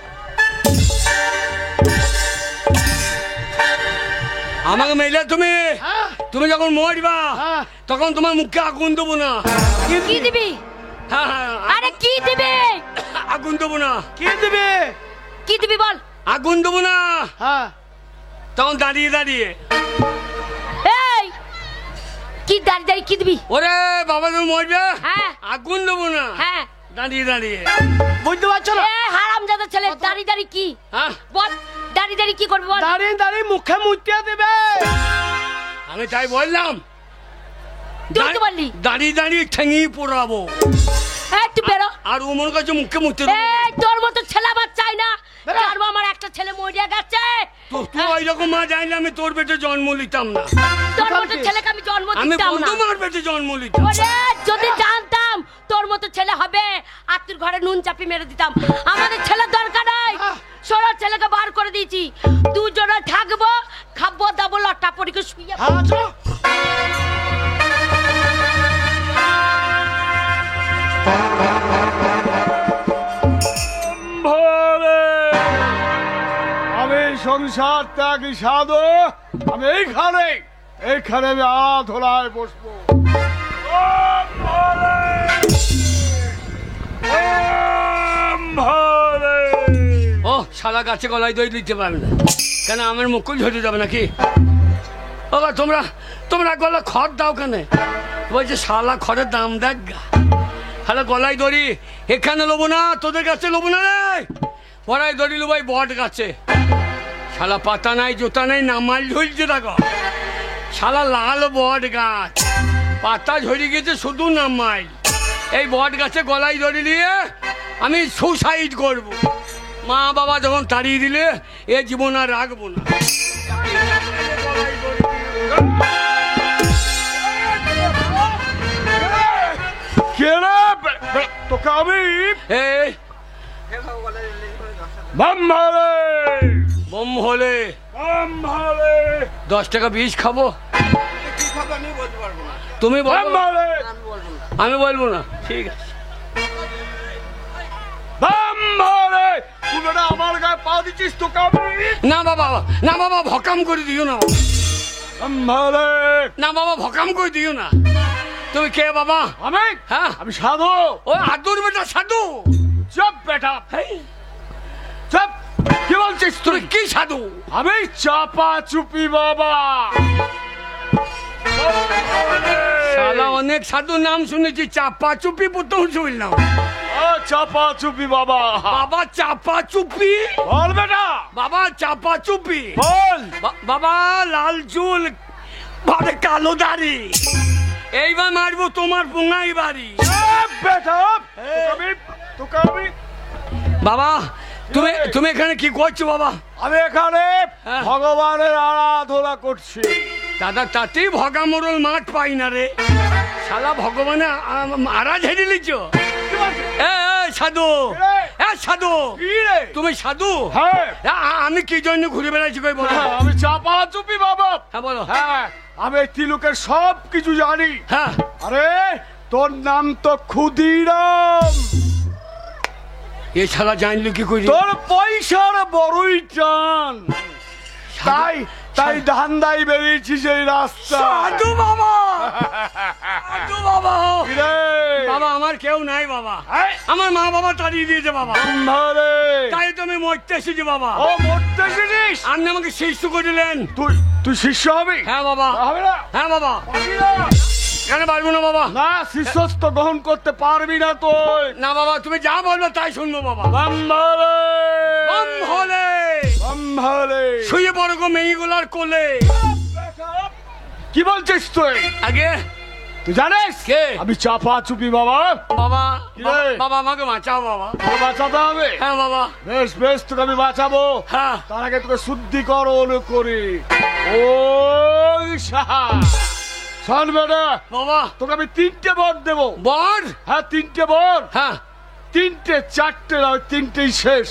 Speaker 1: আমাকে মেলে তুমি,
Speaker 2: হ্যাঁ।
Speaker 1: তুমি যখন মরবা
Speaker 2: হ্যাঁ।
Speaker 1: তখন তোমার মুখে আগুন দেবো না।
Speaker 3: কি দিবি?
Speaker 1: হ্যাঁ হ্যাঁ,
Speaker 3: আরে কি দিবি?
Speaker 1: আগুন দেবো না।
Speaker 2: কি দিবি?
Speaker 3: কি দিবি বল?
Speaker 1: আগুন দেবো না,
Speaker 2: হ্যাঁ।
Speaker 1: তখন দাঁড়িয়ে দাঁড়িয়ে।
Speaker 3: এই কি দাঁড়িয়ে দাঁড়িয়ে কি দিবি?
Speaker 1: ওরে বাবা তুমি মরবে,
Speaker 3: হ্যাঁ।
Speaker 1: আগুন দেবো না,
Speaker 3: হ্যাঁ।
Speaker 1: দাঁড়িয়ে দাঁড়িয়ে।
Speaker 2: বুঝতে পারছো না?
Speaker 3: এ হারামজাদা ছেলে, দাঁড়িয়ে দাঁড়িয়ে কি
Speaker 1: হ্যাঁ,
Speaker 3: বল? দাঁড়িয়ে দাঁড়িয়ে কি করবি বল?
Speaker 2: দাঁড়িয়ে দাঁড়িয়ে মুখে মুতে দেবে।
Speaker 1: আমি তাই বললাম,
Speaker 3: তুই কি বললি?
Speaker 1: দাঁড়িয়ে দাঁড়িয়ে ঠেঙিয়ে পড়াবো।
Speaker 3: এই তুই বেরো।
Speaker 1: আর ওমর কাছে মুখে মুতে দেবো।
Speaker 3: এই তোর মতো ছেলে আমার চাই না।
Speaker 2: বেরো।
Speaker 3: জানবো আমার একটা ছেলে মরিয়া গেছে।
Speaker 1: তুই ওই রকম মা জানলে আমি তোর পেটে জন্ম নিতাম না।
Speaker 3: তোর মতো ছেলেকে আমি জন্ম
Speaker 1: আমি
Speaker 3: দিতাম না।
Speaker 1: বন্ধু মার পেটে জন্ম নিতাম।
Speaker 3: ওরে যদি জানতাম তোর মতো ছেলে হবে, আর তোর ঘরে নুন চাপি মেরে দিতাম। আমাদের ছেলের দরকার নাই। সরো, ছেলেকে বার করে দিয়েছি। দুজনে থাকবো, খাবো দাবো, লট্টা পরিকে শুয়ে
Speaker 2: হ্যাঁ চলো।
Speaker 6: আমি সংসার ত্যাগী সাধু, আমি এইখানে আমি আধলায় বসবো। ওম ভোলে, ওম ভোলে।
Speaker 1: ও শালা গাছে গলায় দই দিতে পারবে না কেন? আমার মুকুল ঝরে যাবে নাকি? ও তোমরা তোমরা গলা খড় দাও কেন? বলছে শালা খড়ের দাম দেখ গা। শালা গলায় দড়ি এখানে লোবো না, তোদের কাছে লোবো না রে। পড়ায় দড়ি লোবাই বট গাছে। শালা পাতা নাই, জোতা নাই, নামাল ঝুলছে দেখো। শালা লাল বট গাছ, পাতা ঝরে গেছে শুধু নামাই। এই বট গাছে গলায় দড়ি নিয়ে আমি সুসাইড করব। মা বাবা যখন তাড়িয়ে দিলে এ জীবন আর রাখবো না।
Speaker 6: কে রে? তোকে আমি
Speaker 1: এই
Speaker 6: বাম ভোলে,
Speaker 1: বোম হলে
Speaker 6: বাম ভোলে,
Speaker 1: 10 টাকা বিষ খাবো। তুমি
Speaker 6: বাম
Speaker 1: বলো,
Speaker 6: ভোলে,
Speaker 1: আমি বলবো না। ঠিক আছে,
Speaker 6: বাম ভোলে। তুই বেটা আমার গায়ে পা দিচ্ছিস, তোকে আমি
Speaker 1: না বাবা, না বাবা ভকাম করে দিও না।
Speaker 6: বাম ভোলে।
Speaker 1: না বাবা ভকাম করে দিও না। তুমি কে বাবা?
Speaker 6: আমি
Speaker 1: হ্যাঁ,
Speaker 6: আমি সাধু।
Speaker 1: ওই আদুর বেটা সাধু।
Speaker 6: চুপ বেটা,
Speaker 1: হেই,
Speaker 6: চুপ। কি বলছিস তুই?
Speaker 1: তুই কি সাধু?
Speaker 6: আমি চাপা চুপি বাবা।
Speaker 1: শালা অনেক সাধুর নাম শুনেছি, চাপা চুপি প্রথম শুনলাম।
Speaker 6: চাপা চুপি বাবা।
Speaker 1: বাবা চাপা চুপি,
Speaker 6: বল বেটা,
Speaker 1: বাবা চাপা চুপি।
Speaker 6: বল।
Speaker 1: বাবা লাল চুল, বাবা কালো দাড়ি। এইবার মারবো তোমার পুঙ্গাই বাড়ি।
Speaker 6: বেটা, তোকে আমি
Speaker 1: বাবা তুমি তুমি এখানে কি করছো বাবা?
Speaker 6: আমি এখানে
Speaker 1: হ্যাঁ।
Speaker 6: ভগবানের আরাধনা করছি।
Speaker 1: দাদা তাতেই ভগা মোড়ল মাঠ পাই না রে। শালা ভগবানে আরা ঝেড়ে লিছ। এ সাধু, এ সাধু,
Speaker 6: কি রে?
Speaker 1: তুমি সাধু?
Speaker 6: হ্যাঁ।
Speaker 1: আমি কি জন্য ঘুরে বেড়াচ্ছি কই বলো?
Speaker 6: আমি চাপা চুপি বাবা।
Speaker 1: হ্যাঁ বলো।
Speaker 6: হ্যাঁ, আমি এই তিলুকের সব কিছু জানি।
Speaker 1: হ্যাঁ,
Speaker 6: আরে তোর নাম তো ক্ষুদিরাম।
Speaker 1: এ শালা জানলো কি করি?
Speaker 6: তোর পয়সার বড়ই টান, তাই তাই ধান্দাই বেরিয়েছি সেই রাস্তা।
Speaker 1: সাধু বাবা, সাধু বাবা।
Speaker 6: কি রে?
Speaker 1: বাবা আমার কেউ নাই বাবা,
Speaker 6: এই,
Speaker 1: আমার মা বাবা তাড়িয়ে দিয়েছে বাবা।
Speaker 6: ধরে।
Speaker 1: তাই তো আমি মরতে এসেছি বাবা।
Speaker 6: ও মরতে এসেছিস?
Speaker 1: আপনি আমাকে শিষ্য করে দিলেন।
Speaker 6: তুই তুই শিষ্য হবি?
Speaker 1: হ্যাঁ বাবা,
Speaker 6: হবে না,
Speaker 1: হ্যাঁ বাবা।
Speaker 6: পাবি না।
Speaker 1: কেন পারবো না বাবা?
Speaker 6: না, শিষ্যত্ব গ্রহণ করতে পারবি না তুই।
Speaker 1: না বাবা, তুমি যা বলবে তাই শুনবো বাবা।
Speaker 6: বাম্বালে
Speaker 1: বাম্ভলে
Speaker 6: বাম্বালে
Speaker 1: শুয়ে পড়ো গো মেয়েগুলার কোলে।
Speaker 6: কি বলছিস তুই?
Speaker 1: আগে
Speaker 6: তুই জানিস
Speaker 1: কে?
Speaker 6: আমি চাপা চুপি বাবা।
Speaker 1: বাবা
Speaker 6: কি রে?
Speaker 1: বাবা আমাকে বাঁচাও বাবা।
Speaker 6: তোকে বাঁচাতে হবে?
Speaker 1: হ্যাঁ বাবা।
Speaker 6: বেশ বেশ, তোকে আমি বাঁচাবো।
Speaker 1: হ্যাঁ
Speaker 6: তার আগে তোকে শুদ্ধিকরণ করি। ও সাহা, শোন বেটা,
Speaker 1: বাবা।
Speaker 6: তোকে আমি 3টে বর দেবো।
Speaker 1: বর?
Speaker 6: হ্যাঁ 3টে বর।
Speaker 1: হ্যাঁ
Speaker 6: 3টে 4টে না, ওই 3টেই শেষ।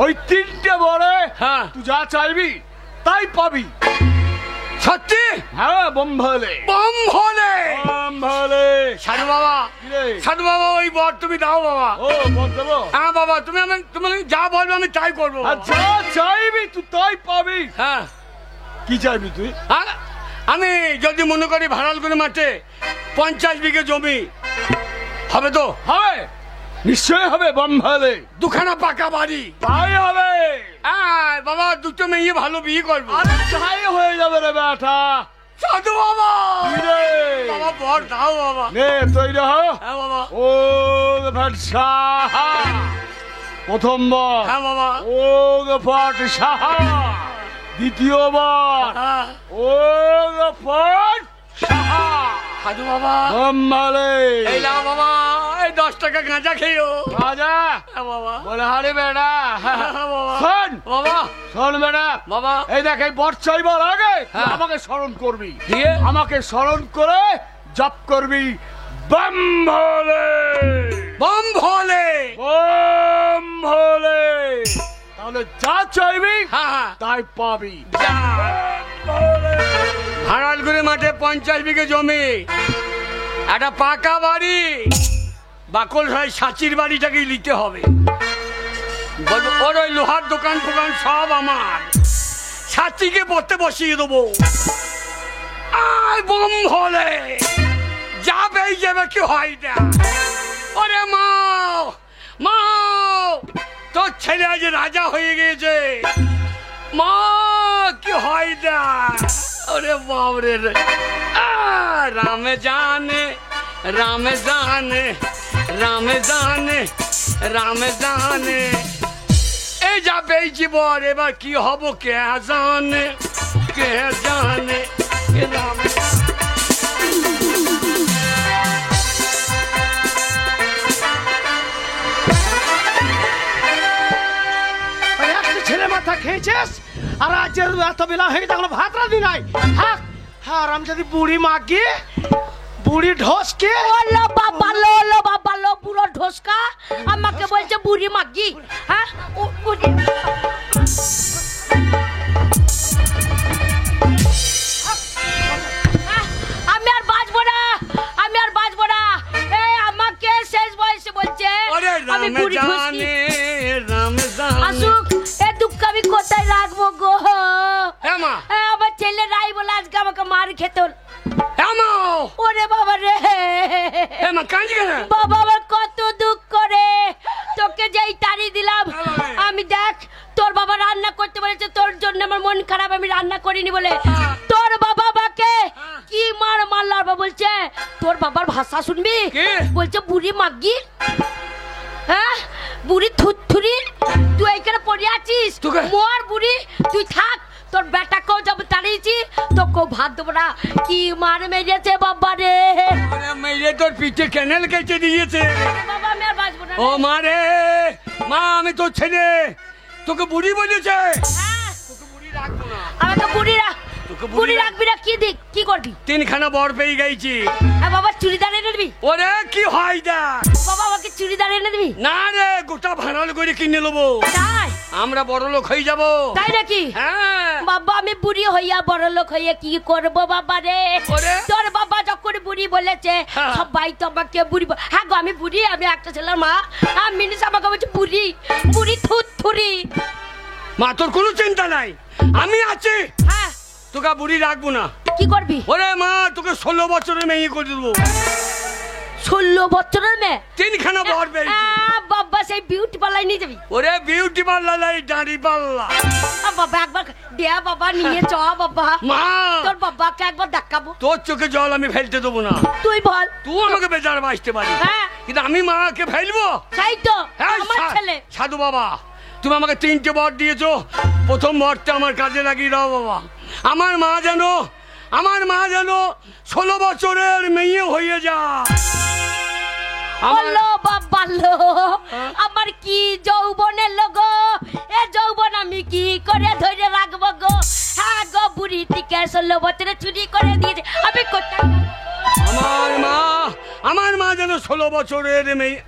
Speaker 6: ওই 3টে বরে
Speaker 1: হ্যাঁ।
Speaker 6: তুই যা চাইবি তাই পাবি।
Speaker 1: সত্যি?
Speaker 6: হ্যাঁ বম্ভলে
Speaker 1: বাম্ভলে
Speaker 6: বম্ভলে।
Speaker 1: সাধু বাবা,
Speaker 6: কি রে?
Speaker 1: সাধু বাবা ওই বর তুমি দাও বাবা।
Speaker 6: ও বর দেবো?
Speaker 1: হ্যাঁ বাবা, তুমি যা বলবে আমি তাই করবো বাবা।
Speaker 6: আর যা চাইবি তুই তাই পাবি।
Speaker 1: হ্যাঁ
Speaker 6: কি চাইবি তুই?
Speaker 1: আমি যদি মনে করি ভাড়ালগুড়ি মাঠে 50 বিঘে জমি হবে তো?
Speaker 6: হবে, নিশ্চয় হবে বম্ভলে।
Speaker 1: 2খানা পাকা বাড়ি।
Speaker 6: তাই হবে।
Speaker 1: বাবা 2টো মেয়ে ভালো বিয়ে করবো।
Speaker 6: আরে তাই হয়ে যাবে রে বেটা।
Speaker 1: সাধু বাবা,
Speaker 6: কি রে?
Speaker 1: বাবা বর দাও বাবা।
Speaker 6: নে তৈরি হ।
Speaker 1: হ্যাঁ বাবা।
Speaker 6: ও ভটসা প্রথম বার।
Speaker 1: হ্যাঁ বাবা।
Speaker 6: ও ফট সাহা দ্বিতীয়বার।
Speaker 1: হ্যাঁ।
Speaker 6: ও ফট সাহা
Speaker 1: সাধু বাবা
Speaker 6: বম্ভলে।
Speaker 1: এই লাও বাবা, এই 10 টাকা গাঁজা খেয়েও।
Speaker 6: রাজা
Speaker 1: হ্যাঁ বাবা।
Speaker 6: বলে হারে বেটা,
Speaker 1: হ্যাঁ বাবা।
Speaker 6: শোন
Speaker 1: বাবা
Speaker 6: শোন বেটা,
Speaker 1: বাবা।
Speaker 6: এই দেখ, এই বর চাইবার আগে তুই
Speaker 1: হ্যাঁ।
Speaker 6: আমাকে স্মরণ করবি।
Speaker 1: দিয়ে?
Speaker 6: আমাকে স্মরণ করে জপ করবি বম্ভলে
Speaker 1: বাম্ভলে।
Speaker 6: বম্ভলে। তাহলে যা চাইবি
Speaker 1: হ্যাঁ হ্যাঁ।
Speaker 6: তাই পাবি।
Speaker 1: ভাড়ালগুড়ি মাঠে 50 বিঘে জমি, একটা পাকা বাড়ি, বাকল ভাই সাচির বাড়িটাকেই নিতে হবে। বলবো ওর ওই লোহার দোকান ফোকান সব আমার, সাচিকে পড়তে বসিয়ে দেবো। আয় বম হলে যাবে যাবে কি হয় না। ওরে মা মা, তোর ছেলে আজ রাজা হয়ে গিয়েছে। মা কি হয় না। ওরে বাবরে রে, রাম জানে রাম জানে রাম জানে রাম জানে। এই যা পেয়েছি বর, এবার কি হব কে জানে কে জানে। রাম
Speaker 2: ছেলে মাথা খেয়েছিস আর আজ এত বেলা হয়ে গেছে এখনো ভাত রাঁধি নাই। হ্যাঁ হ্যাঁ, আরাম যদি বুড়ি মাগি বুড়ি ঢোসকে।
Speaker 3: ওলো বাবা লো বুড়ো ঢোসকা আমাকে বলছে বুড়ি মাগি। হ্যাঁ ও বুড়ি। আমি আর বাঁচবো না, আমি আর বাঁচবো না। এই আমাকে শেষ বয়সে বলছে আমি বুড়ি ঢোসকি। আসুক, এ দুঃখ আমি কোথায় রাখবো গো? আমার ছেলে রাই বলে আজকে আমাকে মার খেত। ওরে বাবা রে, বাবা আমার কত দুঃখ করে। তোকে যেই তাড়ি দিলাম, আমি দেখ তোর বাবা রান্না করতে বলেছে, তোর জন্য আমার মন খারাপ, আমি রান্না করিনি বলে তোর বাবা আমাকে কি মার মারল। আর বলছে তোর বাবার ভাষা শুনবি, বলছে বুড়ি মাগি। হ্যাঁ বুড়ি থুরথুরি, তুই এইখানে পড়ে আছিস, মর বুড়ি, তুই থাক। তোর বেটাকেও যাব তাড়িয়েছি, তোকেও ভাত দেবো না। কি মার মেরেছে বাবা রে।
Speaker 1: মেরে তোর পিঠে ক্যানেল কেটে দিয়েছে।
Speaker 3: বাবা আমি আর বাঁচবো না।
Speaker 1: ও মা রে, মা আমি তোর ছেলে, তোকে বুড়ি বলেছে। তোকে বুড়ি রাখবো না।
Speaker 3: আমাকে বুড়ি রাখবি না? কি দিক কি করবি?
Speaker 1: 3খানা বর পেয়ে গেছি।
Speaker 3: বাবা চুড়িদার এনে দিবি?
Speaker 1: ওরে কি হয় দা
Speaker 3: বাবা আমাকে চুড়িদার এনে দিবি?
Speaker 1: না রে, গোটা ভাড়াল করে কিনে নেবো,
Speaker 3: তাই
Speaker 1: আমরা বড় লোক হয়ে যাবো।
Speaker 3: তাই নাকি?
Speaker 1: হ্যাঁ
Speaker 3: বাবা আমি বুড়ি হইয়া বড় লোক হইয়া কি করবো বাবা রে। তোর বাবা যখন বুড়ি বলেছে সবাই তো আমাকে বুড়ি। হ্যাঁ গো আমি বুড়ি, আমি একটা ছেলের মা। আর মিনিস আমাকে বলছে বুড়ি বুড়ি থুরথুরি।
Speaker 1: মা তোর কোনো চিন্তা নাই, আমি আছি।
Speaker 3: হ্যাঁ
Speaker 1: তোকে বুড়ি রাখবো না।
Speaker 3: কি করবি?
Speaker 1: ওরে মা তোকে 16 বছরের মেয়ে করে দেবো।
Speaker 3: 16 বছরের মেয়ে
Speaker 1: 3খানা বর পেয়েছি।
Speaker 3: বাবা সেই বিউটি পার্লার নিয়ে যাবি?
Speaker 1: ওরে বিউটি পার্লার নাই, দাড়ি পাল্লা।
Speaker 3: বাবা একবার দেয়া বাবা নিয়ে চ বাবা।
Speaker 1: মা
Speaker 3: তোর বাবাকে একবার দেখাবো।
Speaker 1: তোর চোখে জল আমি ফেলতে দেবো না।
Speaker 3: তুই বল।
Speaker 1: তুই আমাকে বেজার বাঁচতে পারিস,
Speaker 3: হ্যাঁ।
Speaker 1: কিন্তু আমি মাকে ফেলবো?
Speaker 3: তাই তো
Speaker 1: হ্যাঁ,
Speaker 3: আমার ছেলে।
Speaker 1: সাধু বাবা, তুমি আমাকে 3টে বর দিয়েছো, প্রথম বরটা আমার কাজে লাগিয়ে দাও বাবা। আমার মা যেন 16 বছরের মেয়ে হয়ে যায়।
Speaker 3: বলো বাবা লো, আমার কি যৌবনের লোগো, এ যৌবন আমি কি করে ধরে রাখবো গো? হ্যাঁ গো, বুড়ি টিকে 16 বছরে চুরি করে দিয়েছে, আমি কোথায়?
Speaker 1: আমার মা যেন 16 বছরের মেয়ে।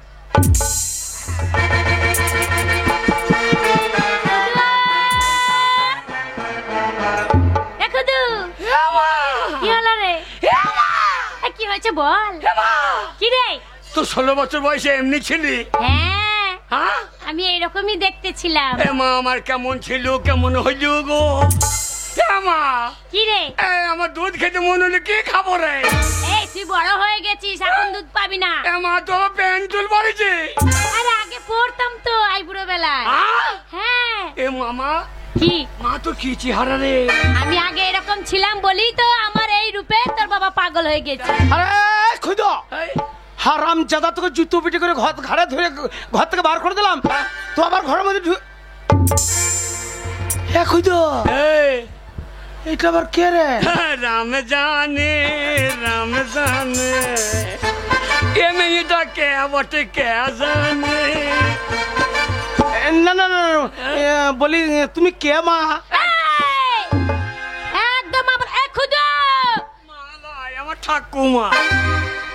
Speaker 3: কি হলো রে? কি হয়েছে বল। কি রে?
Speaker 1: তো 16 বছর বয়সে এমনি ছিলি?
Speaker 3: হ্যাঁ,
Speaker 1: হ্যাঁ,
Speaker 3: আমি এইরকমই দেখতে ছিলাম।
Speaker 1: এ মা আমার কেমন ছিল, কেমন হইল গো? মা
Speaker 3: কি রে?
Speaker 1: আমার দুধ খেতে মন হলে কি খাবো রে?
Speaker 3: এই তুই বড় হয়ে গেছিস, এখন দুধ পাবি না।
Speaker 1: মা তো পেন্টুল পড়েছে।
Speaker 3: আরে আগে পড়তাম তো আইবুড়ো বেলায়। হ্যাঁ।
Speaker 1: এ মামা,
Speaker 3: কি
Speaker 1: মা তো কি চেহারা রে?
Speaker 3: আমি আগে এরকম ছিলাম বলি তো আমার এই রূপে তোর বাবা পাগল হয়ে গেছে।
Speaker 2: আরে খুদো, হারাম জাদা, তোকে জুতো পিটি করে ঘাড়ে ধরে ঘর থেকে বার করে দিলাম, তো আবার ঘরের মধ্যে খুদো, এটা আবার কে রে?
Speaker 1: রাম জানে এ মেয়েটা কে বটে, কে জানে?
Speaker 2: না না না, বলি তুমি কে মা?
Speaker 3: একদম আবার খুদো,
Speaker 1: আমার ঠাকুমা।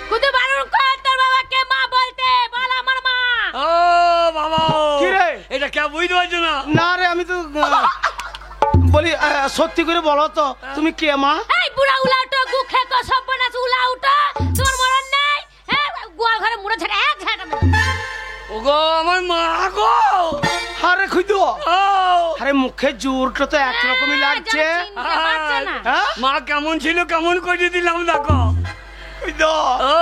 Speaker 3: খুদো বারণ কর তোর বাবাকে মা বলতে, বল আমার মা।
Speaker 1: ও বাবা,
Speaker 2: কি রে?
Speaker 1: এটা কে বুঝতে পারছো না?
Speaker 2: না রে, আমি তো বলি সত্যি করে বলো তো, তুমি কে মা?
Speaker 3: এই বুড়া উলাউটো, গুখে তো সব নাচ উলাউটো, তোমার মরণ নেই? হ্যাঁ, গোয়াল ঘরে মুড়ে ঝাড়া এক ঝাড়া।
Speaker 1: ওগো আমার মা গো।
Speaker 2: আরে খুদো,
Speaker 1: ও
Speaker 2: আরে মুখের জোরটা তো একরকমই লাগছে। হ্যাঁ?
Speaker 1: মা কেমন ছিল, কেমন করে দিলাম দেখো।
Speaker 2: খুদো,
Speaker 1: ও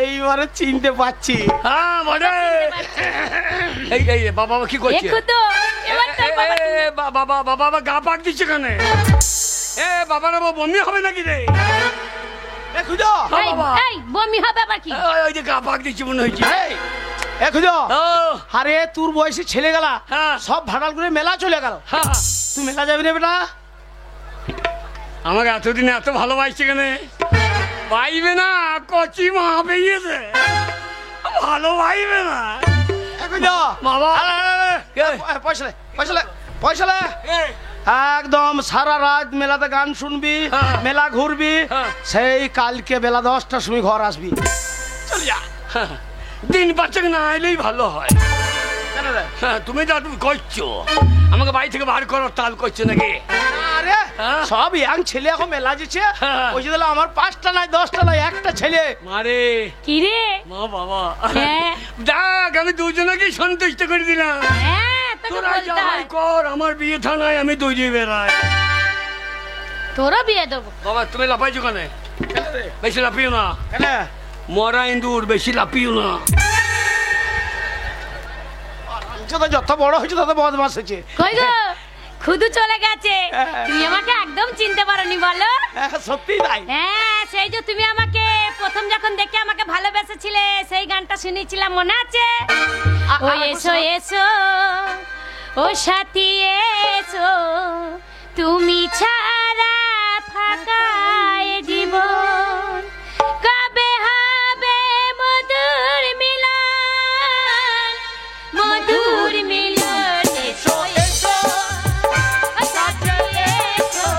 Speaker 2: এইবারে চিনতে পারছি।
Speaker 1: হ্যাঁ বড়ে। এই বাবা কি করছে?
Speaker 3: খুদো, এবার তোর বাবা
Speaker 1: বাবা গা পাক দিচ্ছে কেন? এ বাবার বমি হবে নাকি রে?
Speaker 2: এ খুদো,
Speaker 3: এই বমি হবে আবার কি?
Speaker 1: ওই যে গা পাক দিচ্ছে মনে হচ্ছে।
Speaker 2: এ খুদো,
Speaker 1: ও
Speaker 2: আরে তোর বয়সে ছেলে গেলা,
Speaker 1: হ্যাঁ।
Speaker 2: সব ভাড়াল করে মেলা চলে গেল,
Speaker 1: হ্যাঁ।
Speaker 2: তুই মেলা যাবি না বেটা?
Speaker 1: আমাকে এতদিন এত ভালোবাসছে কেন? পাইবে না, কচি মা পেয়েছে, ভালো পাইবে না।
Speaker 2: এ খুদো,
Speaker 1: বাবা
Speaker 2: পয়সা একদম সারা রাত মেলাতে গান শুনবি,
Speaker 1: হ্যাঁ।
Speaker 2: মেলা ঘুরবি,
Speaker 1: হ্যাঁ।
Speaker 2: সেই কালকে বেলা 10টার সময় ঘর আসবি।
Speaker 1: চল যা। দিন পাঁচেক না এলেই ভালো হয়।
Speaker 2: কেন রে?
Speaker 1: হ্যাঁ, তুমি যা তুমি করছো, আমাকে বাড়ি থেকে বার করার তাল করছো নাকি?
Speaker 2: আরে
Speaker 1: হ্যাঁ।
Speaker 2: সব ইয়াং ছেলে এখন মেলা যেছে,
Speaker 1: হ্যাঁ।
Speaker 2: ওই যে দিলে আমার 5টা নাই 10টা নাই একটা ছেলে।
Speaker 1: মারে
Speaker 3: কি রে?
Speaker 1: মা বাবা,
Speaker 3: হ্যাঁ।
Speaker 1: দেখ আমি দুজনকেই সন্তুষ্ট করে দিলাম।
Speaker 3: হ্যাঁ, তোকে
Speaker 1: তোরা
Speaker 3: বলতে
Speaker 1: যাই
Speaker 3: হয়।
Speaker 1: কর, আমার বিয়ে থানায় আমি দৌড়িয়ে বেড়াই।
Speaker 3: তোরও বিয়ে দেবো।
Speaker 1: বাবা তুমি লাফাইছো কেন? বেশি লাফিও না,
Speaker 2: কেন?
Speaker 1: মরা ইন্দুর, বেশি লাফিও না।
Speaker 2: যত বড় হয়েছে তত বদমাস হয়েছে।
Speaker 3: কই গো, খুদু চলে গেছে, তুমি আমাকে একদম চিনতে পারোনি বলো?
Speaker 2: সত্যি তাই।
Speaker 3: হ্যাঁ, সেই যে তুমি আমাকে প্রথম যখন দেখে আমাকে ভালোবেসেছিলে, সেই গানটা শুনেছিলাম, মনে আছে? ও এসো এসো, ও সাথী এসো, তুমি ছাড়া ফাঁকা এ জীবন, কবে হবে মধুর মিলন, মধুর মিলন। এসো এসো, ও সাথী এসো,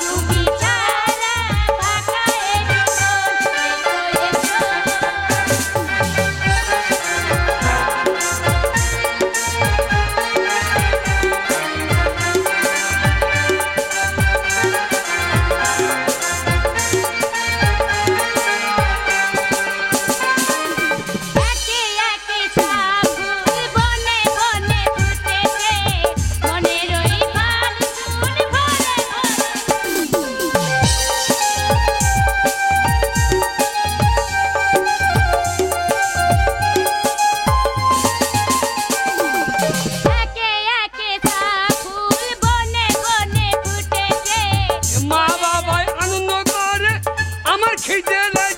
Speaker 3: তুমি ছাড়া ফাঁকা এ জীবন, এসো এসো।
Speaker 1: খিদে